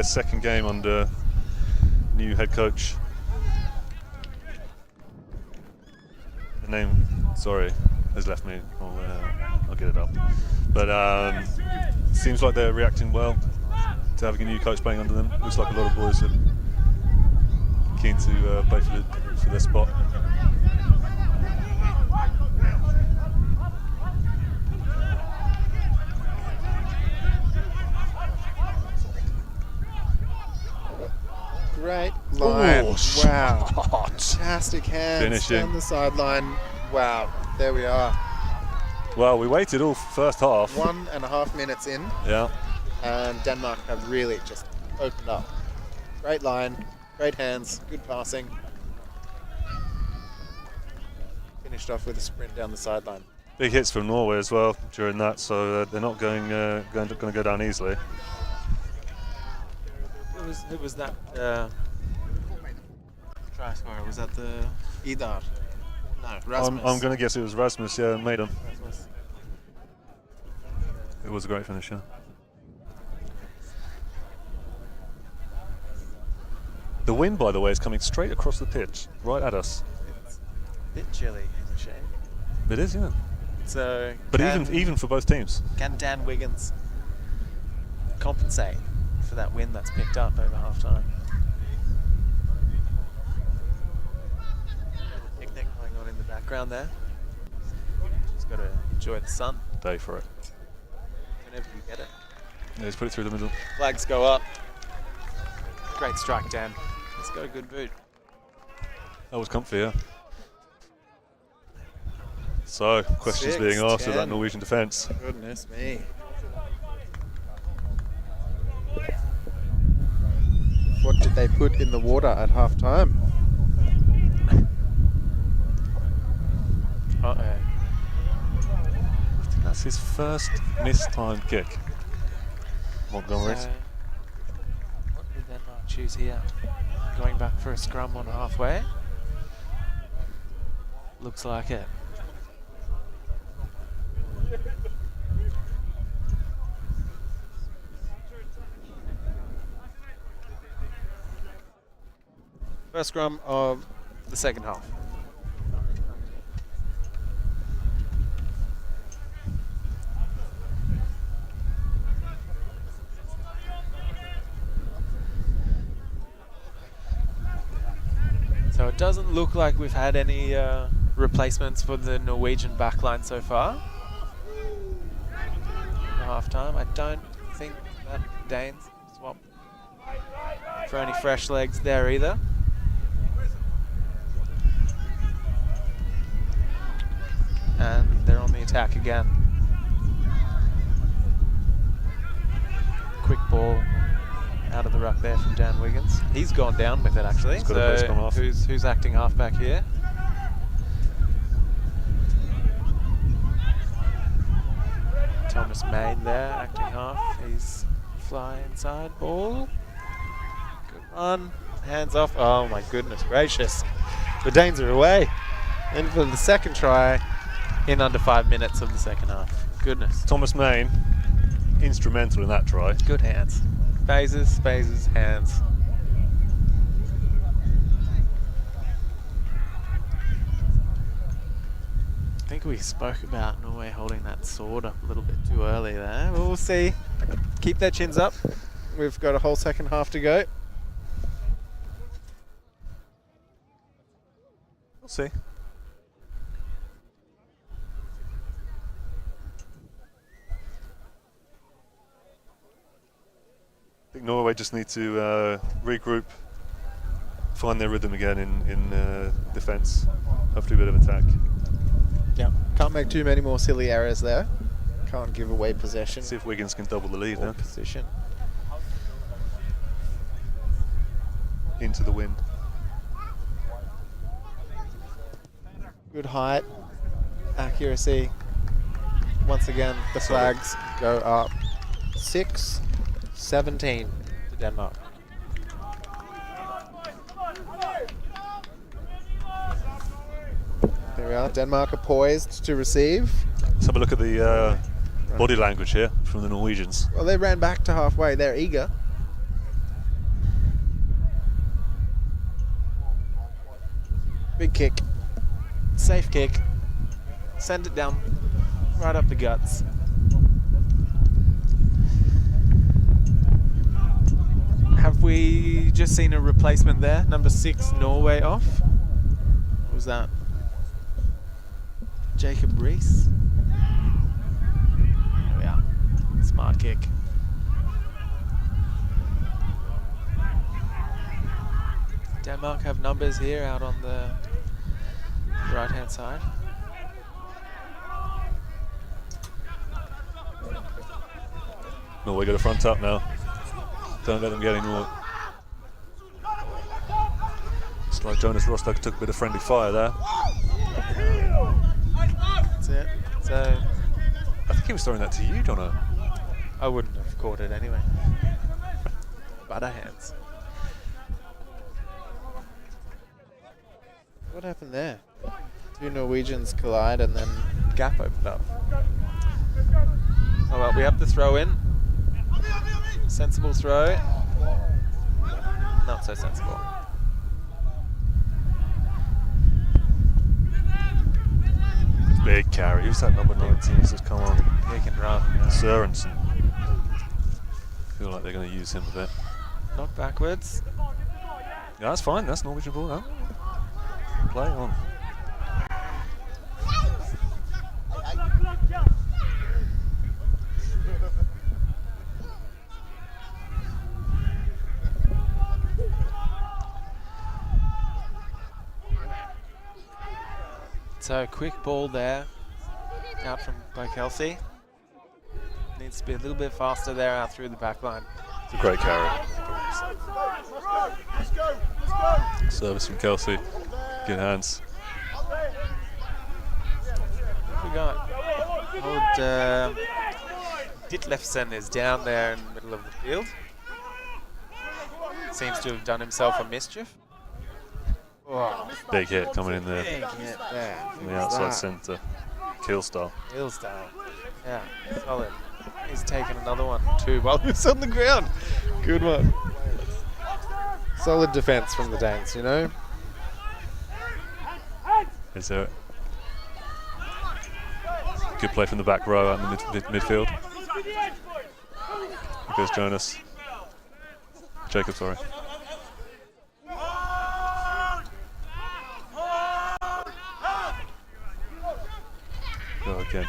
second game under new head coach. The name, sorry, has left me. I'll get it up. But seems like they're reacting well to having a new coach playing under them. Looks like a lot of boys are keen to play for their spot. Great line. Oh, wow. shot. Fantastic hands Finishing. down the sideline. Wow. There we are. Well, we waited all first half. 1.5 minutes in, Yeah. and Denmark have really just opened up. Great line, great hands, good passing. Finished off with a sprint down the sideline. Big hits from Norway as well during that, so they're not going to go down easily. Who was that? Try scorer. Was that the Idar. No, Rasmus. I'm going to guess it was Rasmus. Yeah, made him. Rasmus. It was a great finish. Yeah. The wind, by the way, is coming straight across the pitch, right at us. It's a bit chilly in the shade. It is, yeah. So, But even for both teams. can Dan Wiggins compensate for that wind that's picked up over half time? Picnic going on in the background there. Just got to enjoy the sun Day for it. whenever you get it. Yeah, he's put it through the middle. Flags go up. Great strike, Dan. He's got a good boot. That was comfy, yeah. So, questions being asked of that 6-10. Norwegian defence. Goodness me. What did they put in the water at half time? Uh-oh. I think that's his first mistimed kick. Montgomery. So, what did Denmark choose here? Going back for a scrum on halfway? Looks like it. First scrum of the second half. So it doesn't look like we've had any replacements for the Norwegian backline so far. Half time. I don't think that Danes swap for any fresh legs there either. And they're on the attack again. Quick ball out of the ruck there from Dan Wiggins. He's gone down with it actually. He's got a base come off. Who's acting halfback here? Thomas Main there acting half. He's fly inside ball. Good run. Hands off. Oh my goodness gracious. The Danes are away. And for the second try in under 5 minutes of the second half. Goodness. Thomas Main, instrumental in that try. Good hands. Phases, hands. I think we spoke about Norway holding that sword up a little bit too early there. We'll see. Keep their chins up. We've got a whole second half to go. We'll see. I think Norway just need to regroup, find their rhythm again in defence, hopefully a bit of attack. Yeah. Can't make too many more silly errors there. Can't give away possession See if Wiggins can double the lead or now. position. Into the wind. Good height, accuracy. Once again, the flags go up. 6-17 to Denmark. There we are. Denmark are poised to receive. Let's have a look at the body language here from the Norwegians. Well, they ran back to halfway. They're eager. Big kick. Safe kick. Send it down. Right up the guts. Have we just seen a replacement there? Number 6, Norway off. What was that? Jacob Rees. There we are. Smart kick. Denmark have numbers here out on the right-hand side. Norway got a front up now. Don't let them get any more. It's like Jonas Rostock took a bit of friendly fire there. That's it. So I think he was throwing that to you, Jono. I wouldn't have caught it anyway. Butter hands. What happened there? Two Norwegians collide and then gap opened up. Oh well, we have the throw in. Sensible throw. Not so sensible. Big carry. Who's that number 19? He says, come on. He can run. Sørensen. Feel like they're going to use him a bit. Not backwards. Yeah, that's fine. That's Norwegian ball, huh? Play on. So quick ball there, out from by Kelsey. Needs to be a little bit faster there out through the back line. It's a great carry. Service from Kelsey. Good hands. What we got? Old Ditlefsen is down there in the middle of the field. Seems to have done himself a mischief. Oh, Big hit coming in there Big hit there. from the outside centre. Kill style. Hill style. Yeah, solid. He's taken another one too while he was on the ground. Good one. Solid defence from the Danes, you know. Is there good play from the back row out in the midfield? Here goes Jonas. Jacob, sorry. Go again.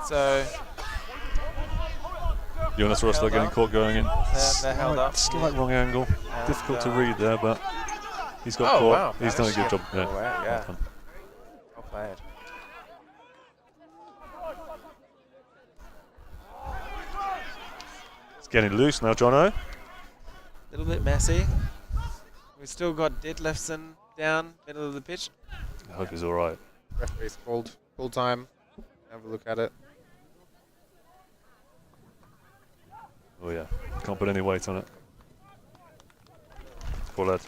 So Jonas Rosler getting caught going in. they're held up. Slight wrong angle. And, Difficult to read there, but he's got oh, caught. wow. He's done a good job. Oh, wow, yeah. Well done. Well played. It's getting loose now, Jono. A little bit messy. We've still got Ditlefsen down middle of the pitch. I hope he's all right. Referee's called. Full time. Have a look at it. Oh yeah, can't put any weight on it. Poor lad.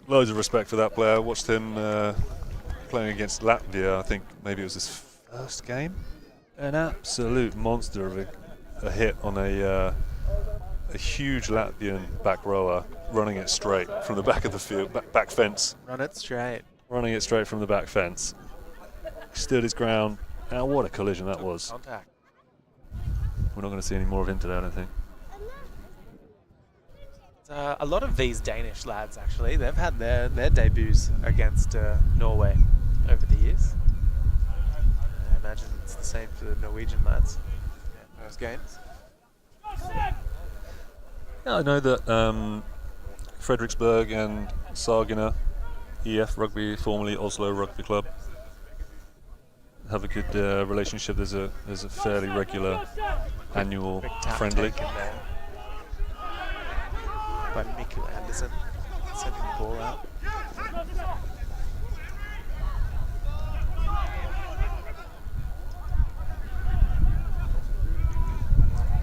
Loads of respect for that player. Watched him playing against Latvia. I think maybe it was his first game. An absolute monster of a hit on a huge Latvian back rower, running it straight from the back of the field, back fence. Run it straight. Running it straight from the back fence. Stood his ground. And what a collision that was. Contact. We're not going to see any more of him today, I don't think. A lot of these Danish lads, actually, they've had their debuts against Norway over the years. I imagine it's the same for the Norwegian lads. Yeah, first games. Yeah, I know that Frederiksberg and Sagene EF Rugby, formerly Oslo Rugby Club, have a good relationship. There's a fairly regular annual Quick tap friendly. taken there by Mikkel Andersen, sending the ball out.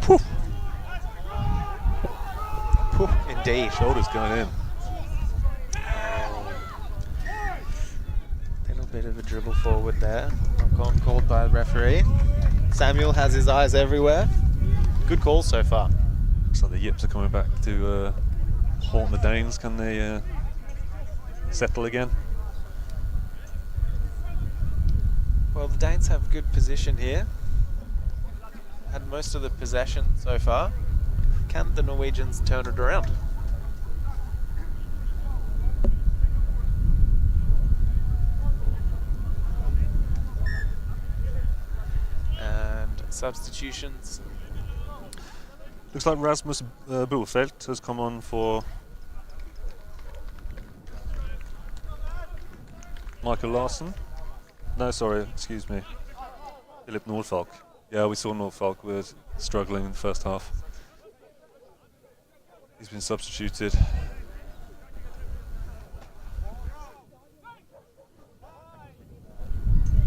Poof. Poof, indeed. Shoulders going in. Little bit of a dribble forward there. Knock on called by the referee. Samuel has his eyes everywhere. Good call so far. Looks like the Yips are coming back to haunt the Danes. Can they settle again? Well, the Danes have good position here. Had most of the possession so far. Can the Norwegians turn it around? And substitutions. Looks like Rasmus Buhlfeldt has come on for Michael Larsen. No, sorry, excuse me. Philip Nordfalk. Yeah, we saw Nordfalk was struggling in the first half. He's been substituted.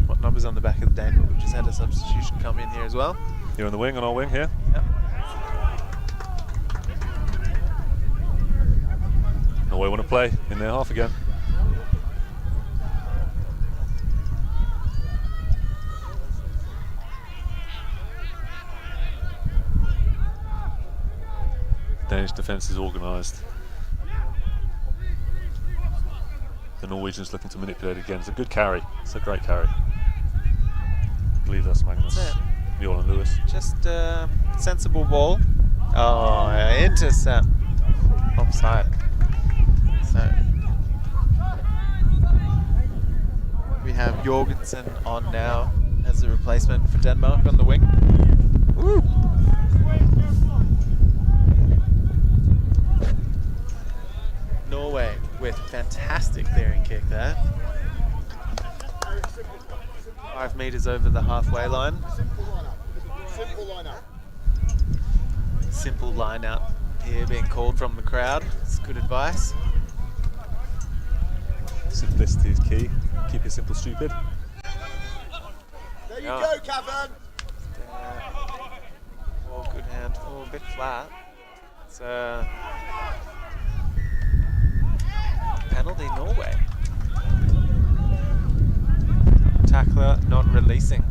What numbers on the back of the Dane? But we just had a substitution come in here as well. You're on the wing, on our wing here. Yep. Norway want to play in their half again. Danish defence is organised. The Norwegians looking to manipulate again. It's a good carry. It's a great carry. I believe that's Magnus That's it. Bjorn Lewis. Just sensible ball. Oh, intercept. Offside. So we have Jorgensen on now as a replacement for Denmark on the wing. Woo. Norway with fantastic clearing kick there. 5 meters over the halfway line. Simple line out here being called from the crowd. It's good advice. Simplicity is key. Keep it simple, stupid. There you Yeah. go, Kevin. Oh, good hand. Oh, a bit flat. It's penalty Norway. Tackler not releasing.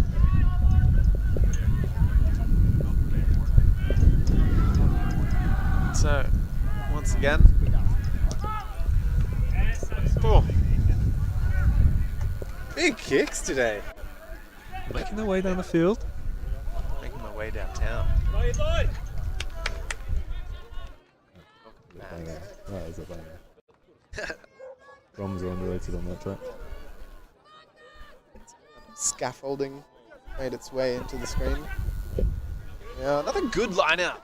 So, once again. Oh. Big kicks today. Making their way down the field. Making my way downtown. banger. That is a banger. Drums are underrated on that track. Scaffolding made its way into the screen. Yeah, another good lineup.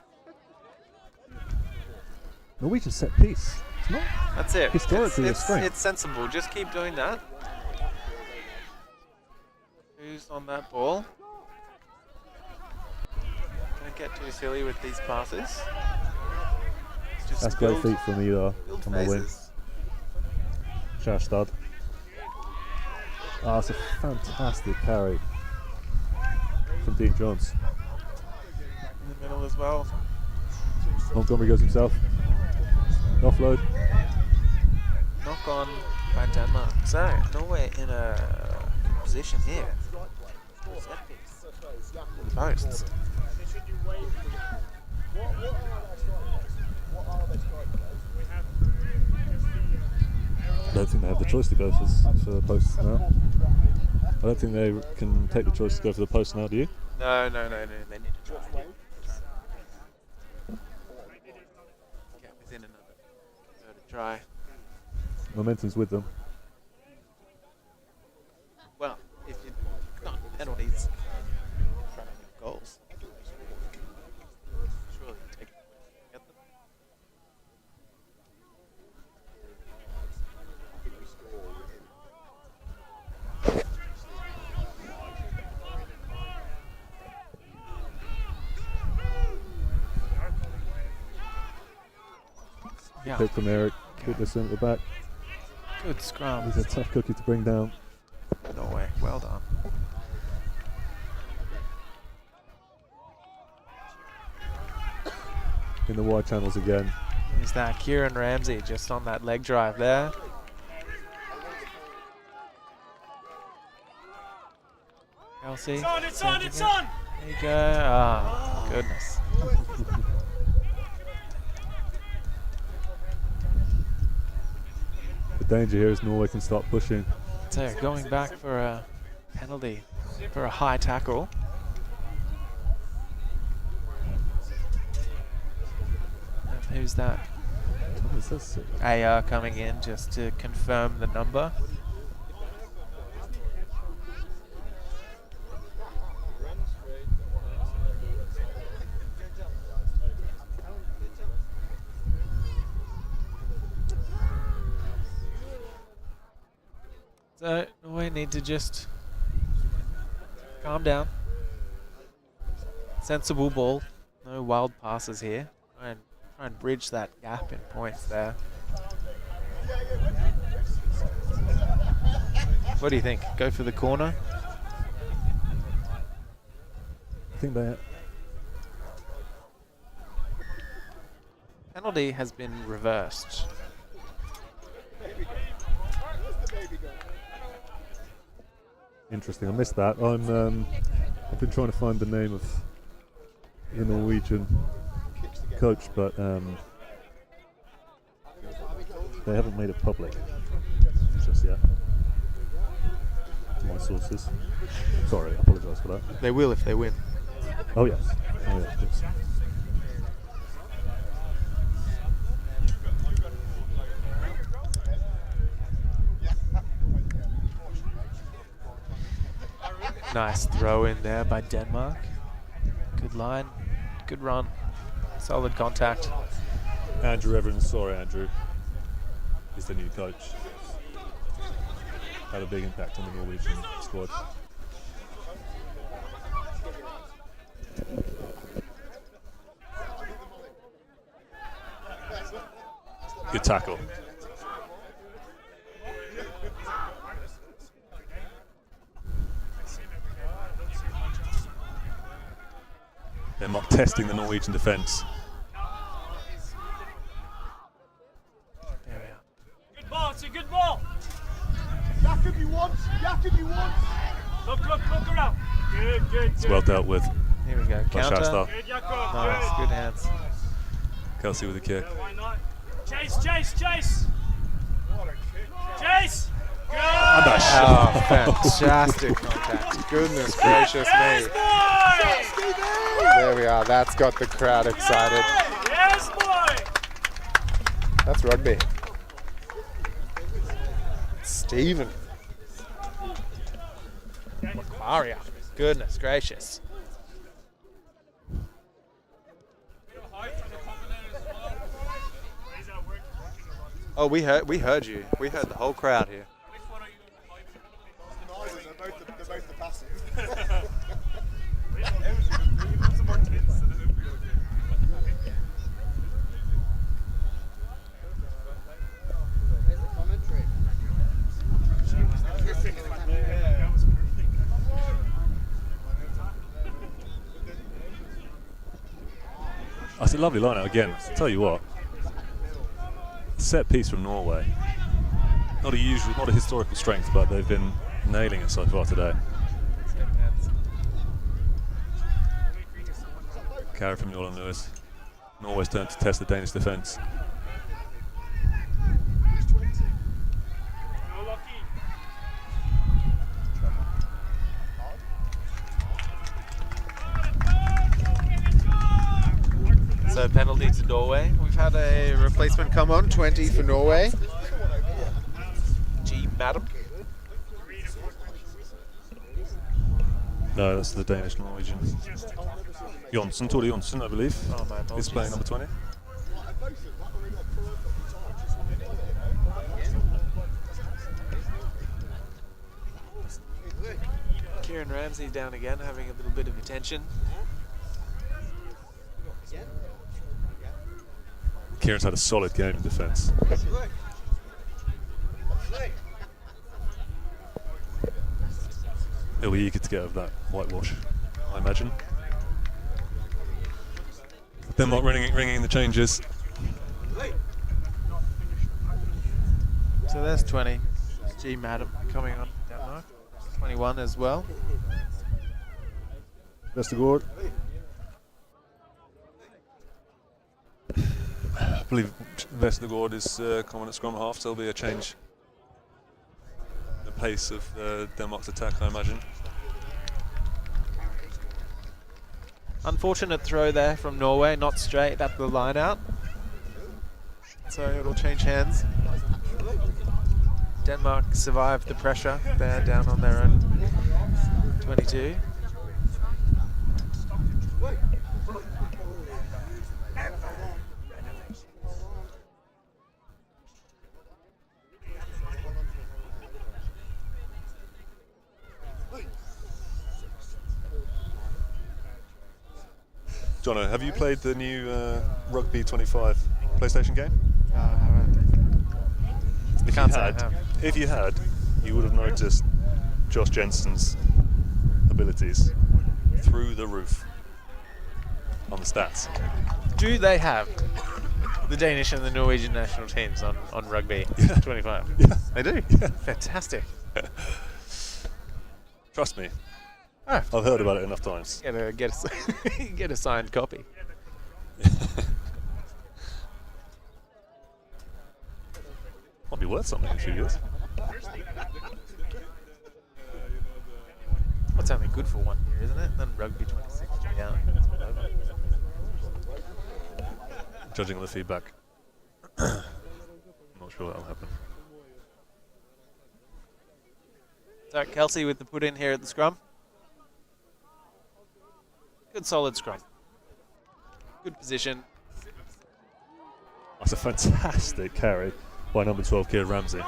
Norwegian set piece. It's not That's it. historically a it's strength. sensible. Just keep doing that. Who's on that ball? Don't get too silly with these passes. Just That's great build- feet from either build on the wing. phases. Sharstad. Ah, it's a fantastic carry from Dean Johns. In the middle as well. Montgomery goes himself. Offload. Knock on by Denmark. So, Norway in a position here. Set piece. The posts. I don't think they have the choice to go for the posts now. I don't think they can take the choice to go for the post now, do you? No. They need to try. Get within another third to try. Momentum's with them. Well, if you're not penalties in front of your goals, surely you take get them. Yeah, Pick from Eric. Put this in at the back. good scrum. He's a tough cookie to bring down. Norway, well done. In the wide channels again. Is that Kieran Ramsey just on that leg drive there? Kelsey. It's on, it's on, sending it's it. on! There you go. Oh, goodness. The danger here is Norway can start pushing. So going back for a penalty for a high tackle. And who's that? What is this? AR coming in just to confirm the number. So we need to just calm down. Sensible ball. No wild passes here. Try and bridge that gap in points there. What do you think? Go for the corner? I think they. Penalty has been reversed. Interesting. I missed that. I've been trying to find the name of the Norwegian coach, but they haven't made it public just yet. To my sources. Sorry, I apologise for that. They will if they win. Oh yes. Oh yeah. Yes. Nice throw in there by Denmark. Good line, good run, solid contact. Andrew Evans, sorry Andrew, is the new coach. Had a big impact on the Norwegian squad. Good tackle. Denmark testing the Norwegian defence. There we are. Good ball, it's a good ball! Yak if you want! Yak if you want! Look around! Good. It's well dealt with Here we go. by Counter. Shasta. Good, Jakob, Nice, good hands. Kelsey with a kick. Yeah, why not? Chase! Chase! Good! Oh, fantastic contact. Goodness gracious Yes, me. boy! There we are. That's got the crowd excited. Yes, boy! That's rugby. Stephen. Maria. Goodness gracious. Oh, we heard you. We heard the whole crowd here. They're both the passive. That's a lovely line-out again. Tell you what, set piece from Norway. Not a historical strength, but they've been nailing it so far today. Carry from Jordan Lewis. Norway's turn to test the Danish defence. So penalty to Norway. We've had a replacement come on, 20 for Norway. G. Madam. No, that's the Danish Norwegian. Jonsson, Tore Jonsson, I believe. Oh, my He's apologies. playing number 20. Kieran Ramsey down again, having a little bit of attention. Kieran's had a solid game in defence. He'll be eager to get over that whitewash, I imagine. Denmark ringing in the changes. So there's 20. G. Madam coming on Denmark. 21 as well. Vestergaard. I believe Vestergaard is coming at scrum half, so there'll be a change in the pace of Denmark's attack, I imagine. Unfortunate throw there from Norway, not straight at the line out. So it'll change hands. Denmark survived the pressure. They're down on their own 22. Jono, have you played the new Rugby 25 PlayStation game? If you had, you would have noticed Josh Jensen's abilities through the roof on the stats. Do they have the Danish and the Norwegian national teams on Rugby 25? Yeah. They do? Yeah. Fantastic. Trust me, Oh, I've heard about it enough times. get a signed copy. Might be worth something in a few years. That's only good for 1 year, isn't it? Then Rugby 26 will be out. Judging on the feedback, not sure that'll happen. So Kelsey with the put in here at the scrum. Good solid scrum. Good position. That's a fantastic carry by number 12, Kieran Ramsey.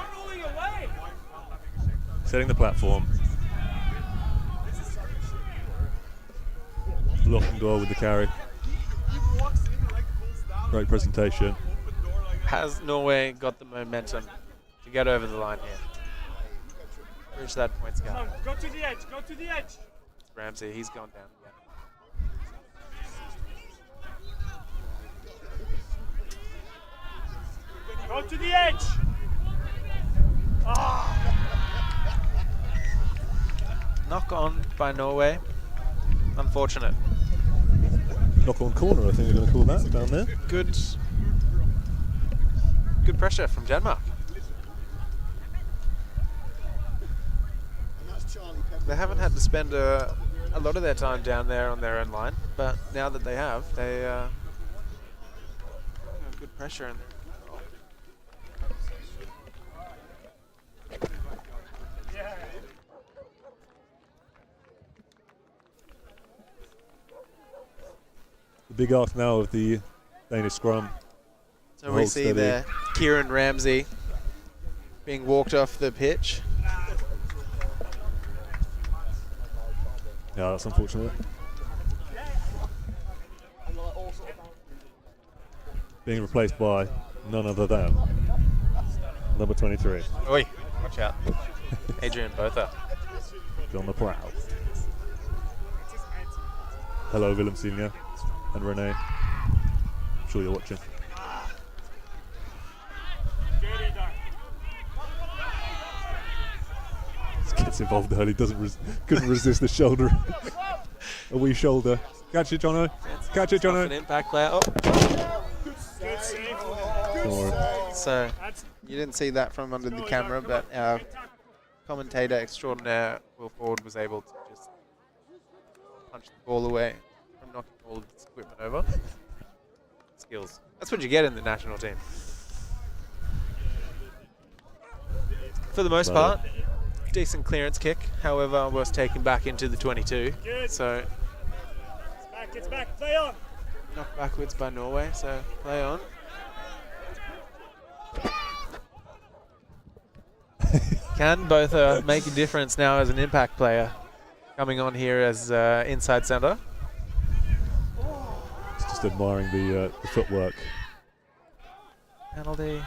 Setting the platform. Locking goal with the carry. Great presentation. Has Norway got the momentum to get over the line here? Reach that points gap. Go to the edge, go to the edge. Ramsey, he's gone down again. Go to the edge. Knock on by Norway. Unfortunate. Knock on corner, I think we're going to call that down there. Good pressure from Denmark. They haven't had to spend a lot of their time down there on their own line, but now that they have, they have good pressure in there. big arc now of the Danish scrum. So we Hold see steady. there Kieran Ramsey being walked off the pitch. Yeah, that's unfortunate. Being replaced by none other than number 23, Oi, watch out. Adrian Botha. John the Proud. Hello, Willem Senior and Renee. I'm sure you're watching. Just gets involved early, couldn't resist the shoulder. A wee shoulder. Catch it, Jono. Catch it, An Jono. impact player. Oh, Good save. Don't worry. So That's you didn't see that from under the camera, but our commentator extraordinaire Will Ford was able to just punch the ball away from knocking all of its equipment over. Skills. That's what you get in the national team. For the most Love part, decent clearance kick. However, was taken back into the 22. good. So It's back. Play on. knocked backwards by Norway. So play on. Can both make a difference now as an impact player, coming on here as inside centre? Just admiring the footwork. Penalty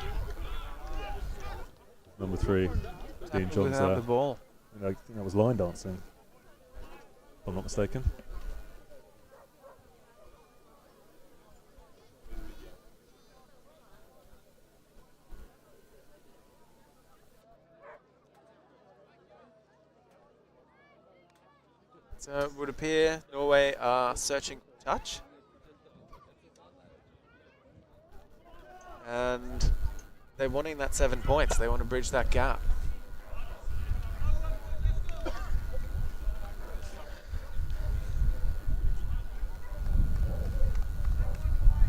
Number 3, Dean Johns without there. the ball. I think that was line dancing, if I'm not mistaken. So it would appear Norway are searching for touch. And they're wanting that 7 points. They want to bridge that gap.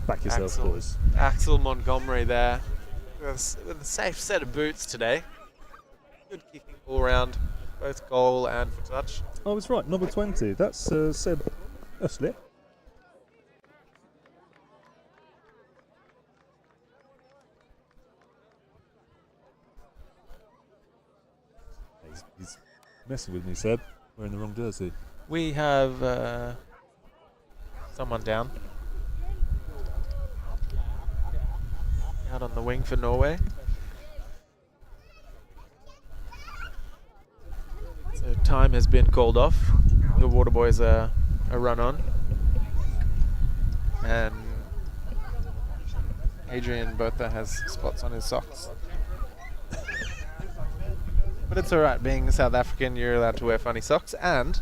Back yourselves, Axel. boys. Axel Montgomery there with a safe set of boots today. Good kicking all round, both goal and for touch. I was right, number 20. That's Seb Östley. He's messing with me, Seb. Wearing the wrong jersey. We have someone down. Out on the wing for Norway. So time has been called off. The Water Boys are a run on. And Adrian Botha has spots on his socks. But it's alright, being South African, you're allowed to wear funny socks and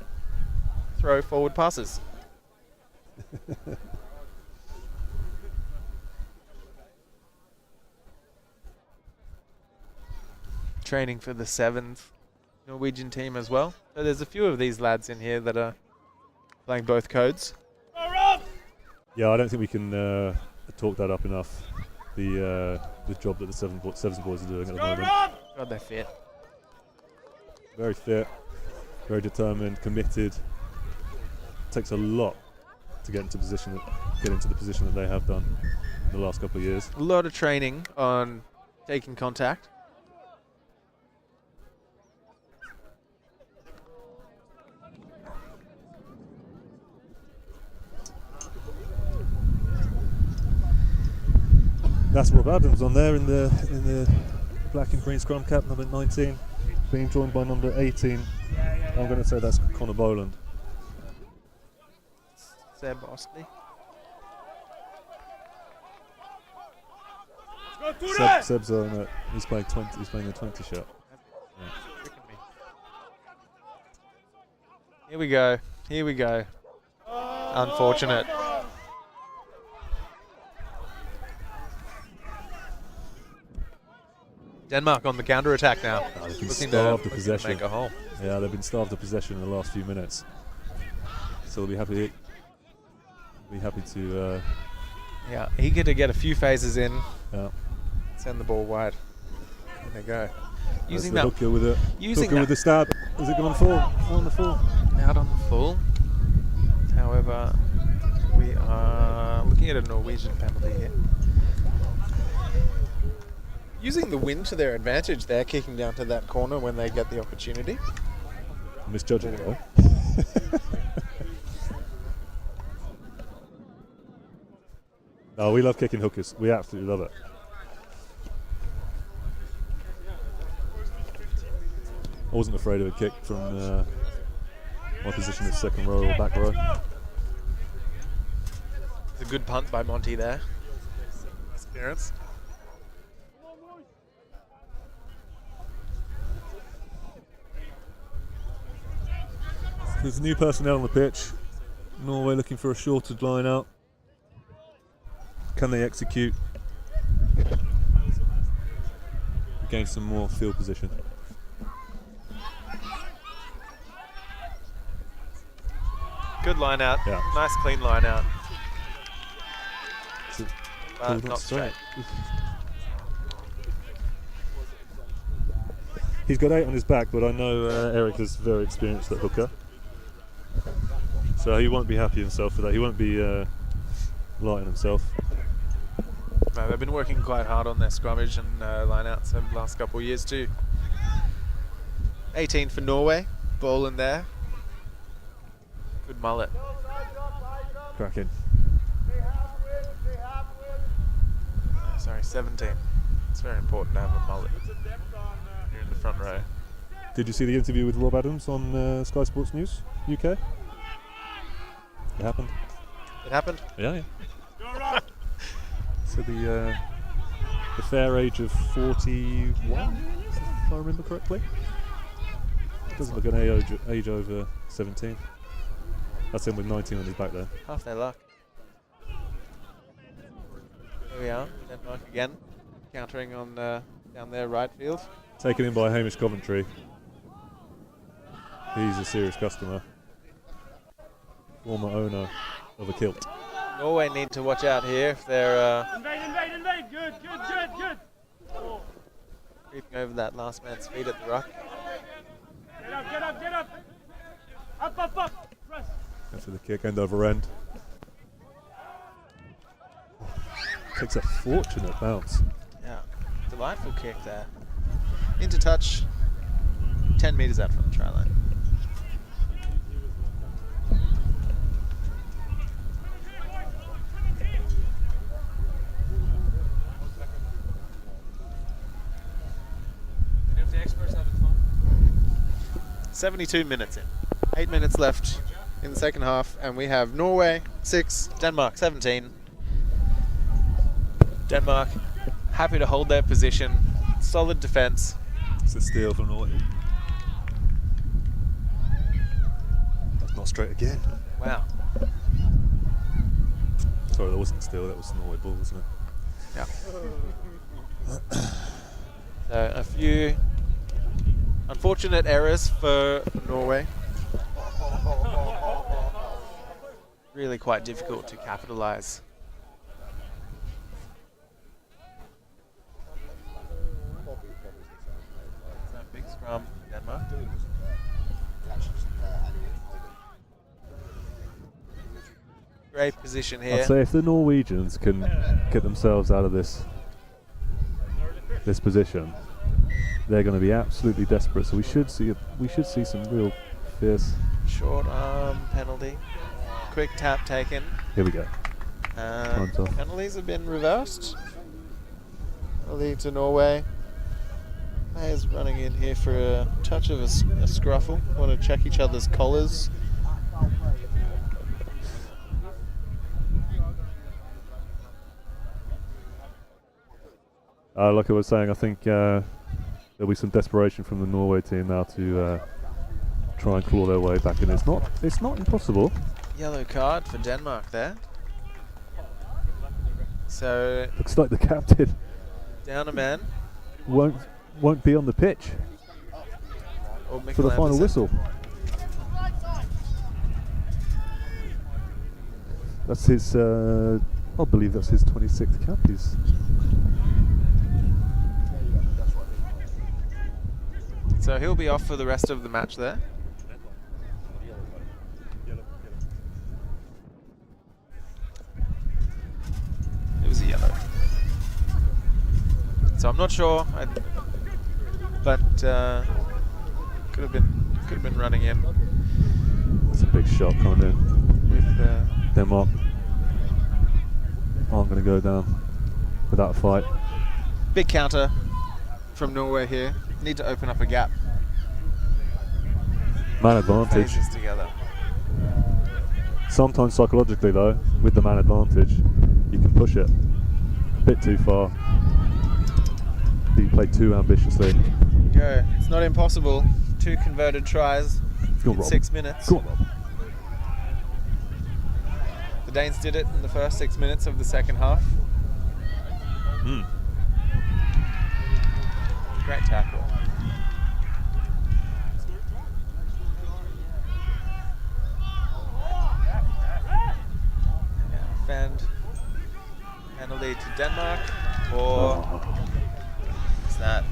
throw forward passes. Training for the 7th Norwegian team as well. So there's a few of these lads in here that are playing both codes. Go, Rob. Yeah, I don't think we can talk that up enough. The job that the sevens boys are doing at the Go, moment. Rob. God, they're fit. Very fit, very determined, committed. Takes a lot to get into the position that they have done in the last couple of years. A lot of training on taking contact. That's Rob Adams on there in the black and green scrum cap, number 19, being joined by number 18. I'm going to say that's Connor Boland. Seb Ostley. Let's go to that. Seb's on it. He's playing 20. He's playing a 20 shot. Tricking me. Here we go. Here we go. Unfortunate. Denmark on the counter attack now. Oh, they've been Looking starved of to possession. make a hole. Yeah, they've been starved of possession in the last few minutes. So they'll be happy. To. Yeah, eager to get a few phases in. Yeah. Send the ball wide. There they go. Using That's that the hooker with it. using Hooker that- with the stab. Is it gone full? On the full. out on the full. However, we are looking at a Norwegian penalty here. Using the wind to their advantage, they're kicking down to that corner when they get the opportunity. Misjudging it though. No, we love kicking hookers. We absolutely love it. I wasn't afraid of a kick from my position as second row or back row. It's a good punt by Monty there. Nice clearance. There's new personnel on the pitch. Norway looking for a shorted line out. Can they execute? Gain some more field position. Good line out. Yeah. Nice clean line out. Pulled Not up straight. He's got 8 on his back, but I know Eric is very experienced at hooker. So he won't be happy himself for that. He won't be lighting himself. No, they've been working quite hard on their scrummage and line-outs over the last couple of years too. 18 for Norway, ball in there. Good mullet. Cracking. Oh, sorry, 17. It's very important to have a mullet here in the front row. Did you see the interview with Rob Adams on Sky Sports News UK? It happened. It happened? Yeah. So the fair age of 41, if I remember correctly. Doesn't look an age over 17. That's him with 19 on his back there. Half their luck. Here we are, Denmark again, countering on down their right field. Taken in by Hamish Coventry. He's a serious customer. Former owner of a kilt. Norway need to watch out here if they're Invade. Good. creeping over that last man's feet at the ruck. Get up. Up. Press. After the kick, end over end. Takes a fortunate bounce. Yeah, delightful kick there. Into touch, 10 metres out from the try line. If the experts have a time. 72 minutes in. 8 minutes left in the second half, and we have Norway 6, Denmark 17. Denmark happy to hold their position, solid defence. It's a steal from Norway. That's not straight again. Wow. Sorry, that wasn't a steal, that was Norway ball, wasn't it? Yeah. So a few unfortunate errors for Norway. Really quite difficult to capitalise. So big scrum for Denmark. Great position here. I'd say if the Norwegians can get themselves out of this position, they're going to be absolutely desperate. So we should see some real fierce. Short arm penalty. Quick tap taken. Here we go. Time's off. Penalties have been reversed. Penalty to Norway. Players running in here for a touch of a scruffle. Want to check each other's collars. Like I was saying, I think there'll be some desperation from the Norway team now to try and claw their way back in. It's not impossible. Yellow card for Denmark there. So Looks like the captain down a man. won't be on the pitch Or for the final whistle. That's his. I believe that's his 26th cap. So he'll be off for the rest of the match there. So I'm not sure, but could have been running in It's a big shot coming in. with. Denmark aren't going to go down without a fight. Big counter from Norway here. Need to open up a gap. Man advantage. Phases together. Sometimes psychologically though, with the man advantage, you can push it a bit too far. Being played too ambitiously. Go. It's not impossible. 2 converted tries Go on, in Rob. 6 minutes. Go on, Rob. The Danes did it in the first 6 minutes of the second half. Great tackle. Defend. Penalty to Denmark, or is that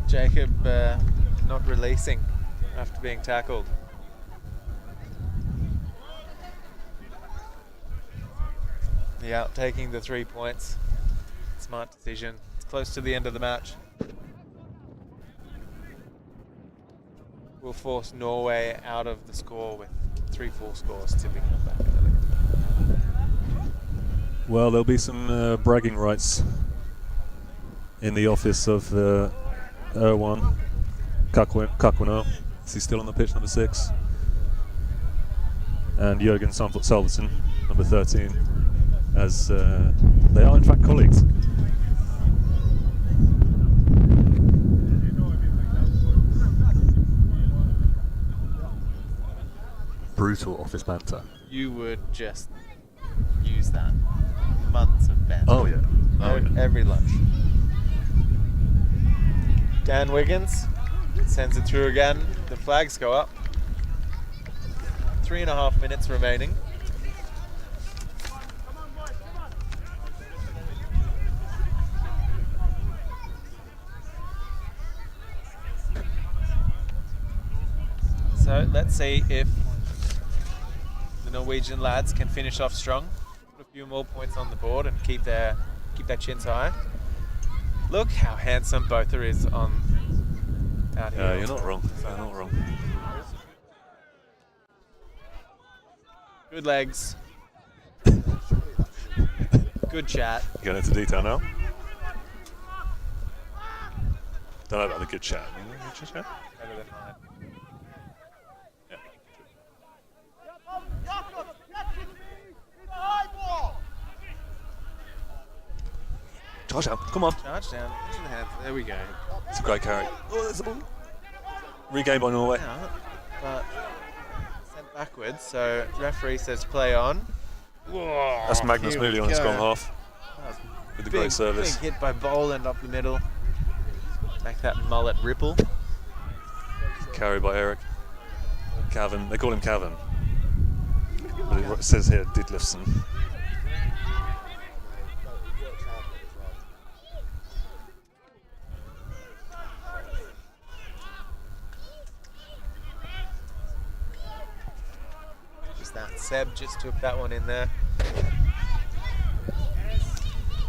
Jacob not releasing after being tackled? Yeah, taking the 3 points. Smart decision. It's close to the end of the match. Will force Norway out of the score with 3 full scores tipping them back early. Well, there'll be some bragging rights in the office of Erwan Kakwano. Is he still on the pitch, number 6? And Jürgen Salveson, number 13, as they are in fact colleagues. Brutal office banter. You would just use that. Months of banter. Oh yeah. Every lunch. Dan Wiggins sends it through again. The flags go up. 3.5 minutes remaining. So let's see if the Norwegian lads can finish off strong, put a few more points on the board, and keep their chins high. Look how handsome Botha is on out here. Yeah, you're not wrong. You're not wrong. Good legs. Good chat. Going into detail now. Don't know about the good chat. Good chat? Better than mine. Yeah. Jakob, catch it! It's a high ball! Charge out. Come on. Charge down. Into the hands. There we go. It's a great carry. Oh, there's the ball. Regained by Norway. Out, but sent backwards. So referee says play on. Whoa, That's Magnus here we Moody on his go. scrum half with the great service. Big hit by Boland up the middle. Make that mullet ripple. Carry by Eric. Cavan. They call him Cavan. But it says here Didlifson. Just that. Seb just took that one in there.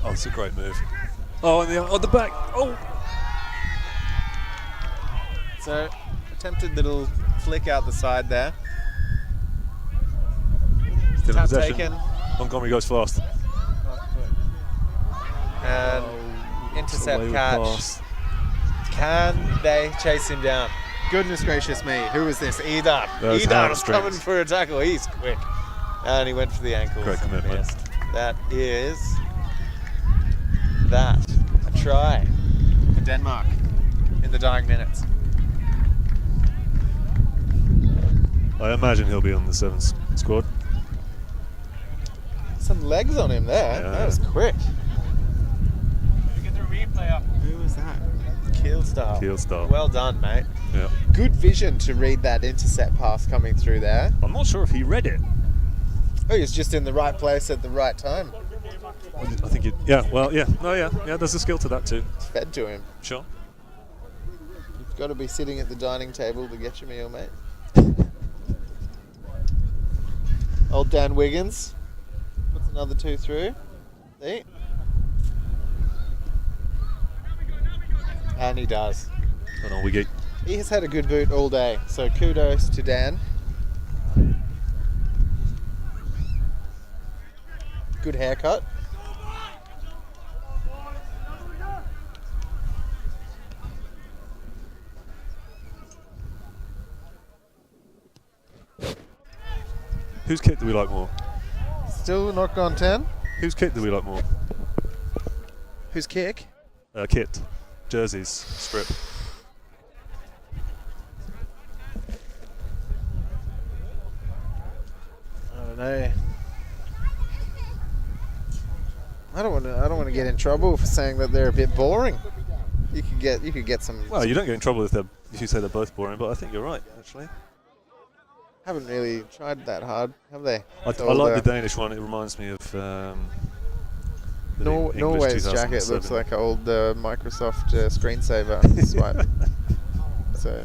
Oh, it's a great move. Oh, and on the back. Oh. So, attempted little flick out the side there. Still in Tap possession. taken. Montgomery goes fast. And intercept Away with catch. pass. Can they chase him down? Goodness gracious me, who is this? Idar. Those Idar's hamstrings. coming for a tackle. He's quick. And he went for the ankles. Great and commitment. missed. That is that. A try for Denmark in the dying minutes. I imagine he'll be on the 7th squad. Some legs on him there. Yeah. That was quick. Get the replay up. Who was that? Keelstar. Keelstar. Well done, mate. Yeah. Good vision to read that intercept pass coming through there. I'm not sure if he read it. Oh, he was just in the right place at the right time. I think it. Yeah. Well. Yeah. No. Yeah. Yeah. There's a skill to that too. It's fed to him. Sure. You've got to be sitting at the dining table to get your meal, mate. Old Dan Wiggins puts another 2 through. See? And he does. Hold on, Wiggy. He has had a good boot all day, so kudos to Dan. Good haircut. Whose kit do we like more? Still not gone 10. Whose kit do we like more? Whose kick? Kit. Jerseys. Strip. I don't know. I don't want to get in trouble for saying that they're a bit boring. You could get some. Well, you don't get in trouble if you say they're both boring, but I think you're right, actually. Haven't really tried that hard, have they? I like the Danish one. It reminds me of the English Norway's 2007. jacket looks like an old Microsoft screensaver swipe. So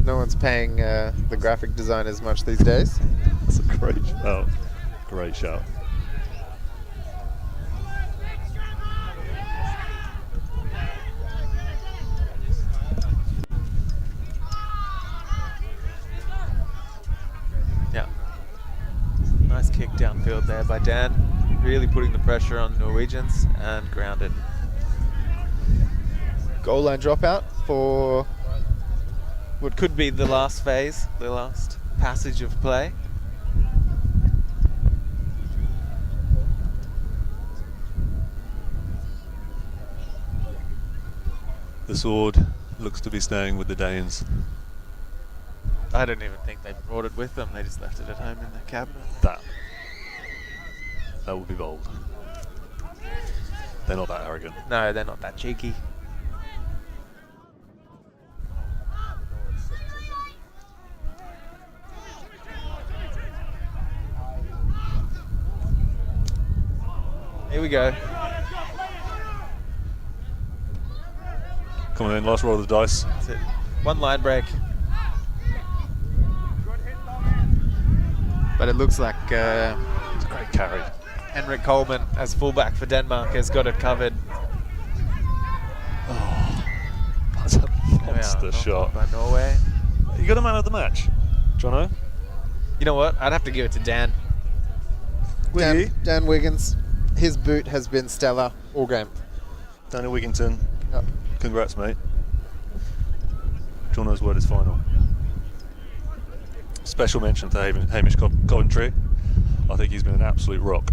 no one's paying the graphic designers much these days. That's a great shout. Great shout. Nice kick downfield there by Dan. Really putting the pressure on Norwegians and grounded. Goal line dropout for What could be the last phase, the last passage of play. The sword looks to be staying with the Danes. I don't even think they brought it with them. They just left it at home in the cabinet. That would be bold. They're not that arrogant. No, they're not that cheeky. Here we go. Come on in, last roll of the dice. That's it. One line break. But it looks like It's a great carry. Henrik Coleman, as fullback for Denmark, has got it covered. That's a monster Knocked shot. by Norway. You got a man of the match, Jono? You know what? I'd have to give it to Dan. Wiggy. Dan Wiggins. His boot has been stellar all game. Danny Wigginton. Yep. Congrats, mate. Jono's word is final. Special mention to Hamish Coventry. I think he's been an absolute rock.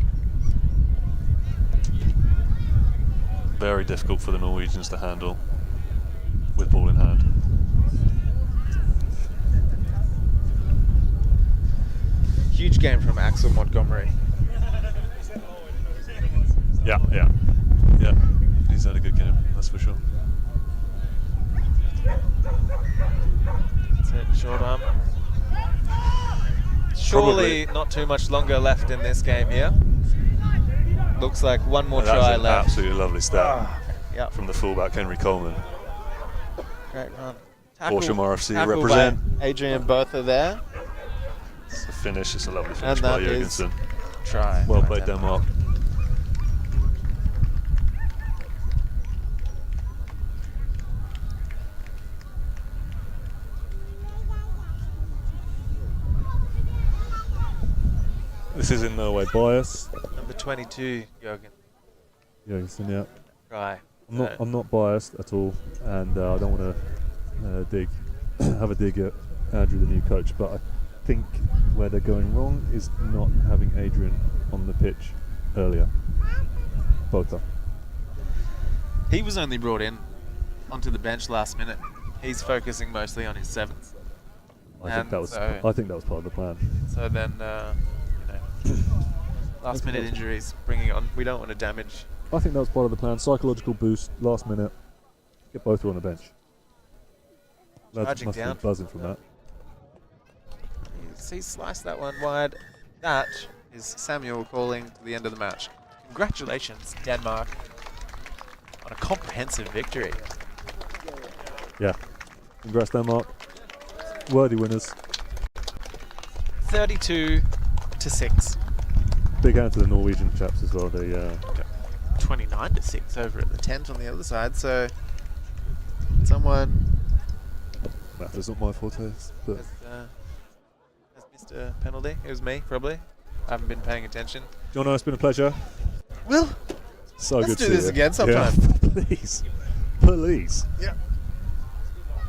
Very difficult for the Norwegians to handle with ball in hand. Huge game from Axel Montgomery. Yeah. He's had a good game, that's for sure. That's it, short arm. Surely not too much longer left in this game here. Looks like one more That's try an left. absolutely lovely start Yep. from the fullback Henry Coleman. Great run. Horsham RFC Tackle represent. by Adrian Bertha there. It's a finish. It's a lovely finish And by that is Jurgensen. Try. Well by played, Denmark. This is in no way biased. Number 22, Jürgen. Jurgensen, yeah. Try. I'm not biased at all, and I don't want to have a dig at Andrew, the new coach, but I think where they're going wrong is not having Adrian on the pitch earlier. Bota. He was only brought in onto the bench last minute. He's focusing mostly on his sevens. I think that was part of the plan. So then, last minute injuries bringing on. We don't want to damage. I think that was part of the plan. Psychological boost, last minute. Get both on the bench. Lads Charging must down. be buzzing from that. He sliced that one wide. That is Samuel calling to the end of the match. Congratulations, Denmark, on a comprehensive victory. Yeah. Congrats, Denmark. Worthy winners. 32-6. Big hand to the Norwegian chaps as well. They 29-6 over at the tent on the other side. So someone Math is not my forte, but has missed a penalty. It was me, probably. I haven't been paying attention. John, it's been a pleasure. Well, So let's good do to see this you. again sometime. Yeah. Please. Yeah.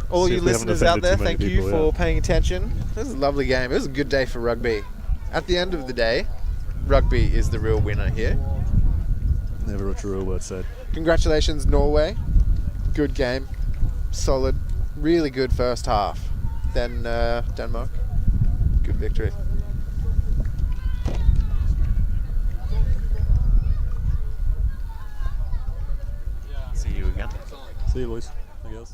All See you if we haven't listeners out offended there, too many thank you people, for paying attention. This is a lovely game. It was a good day for rugby. At the end of the day, rugby is the real winner here. Never a truer word said. Congratulations, Norway. Good game. Solid. Really good first half. Then Denmark. Good victory. See you again. See you, boys. I guess.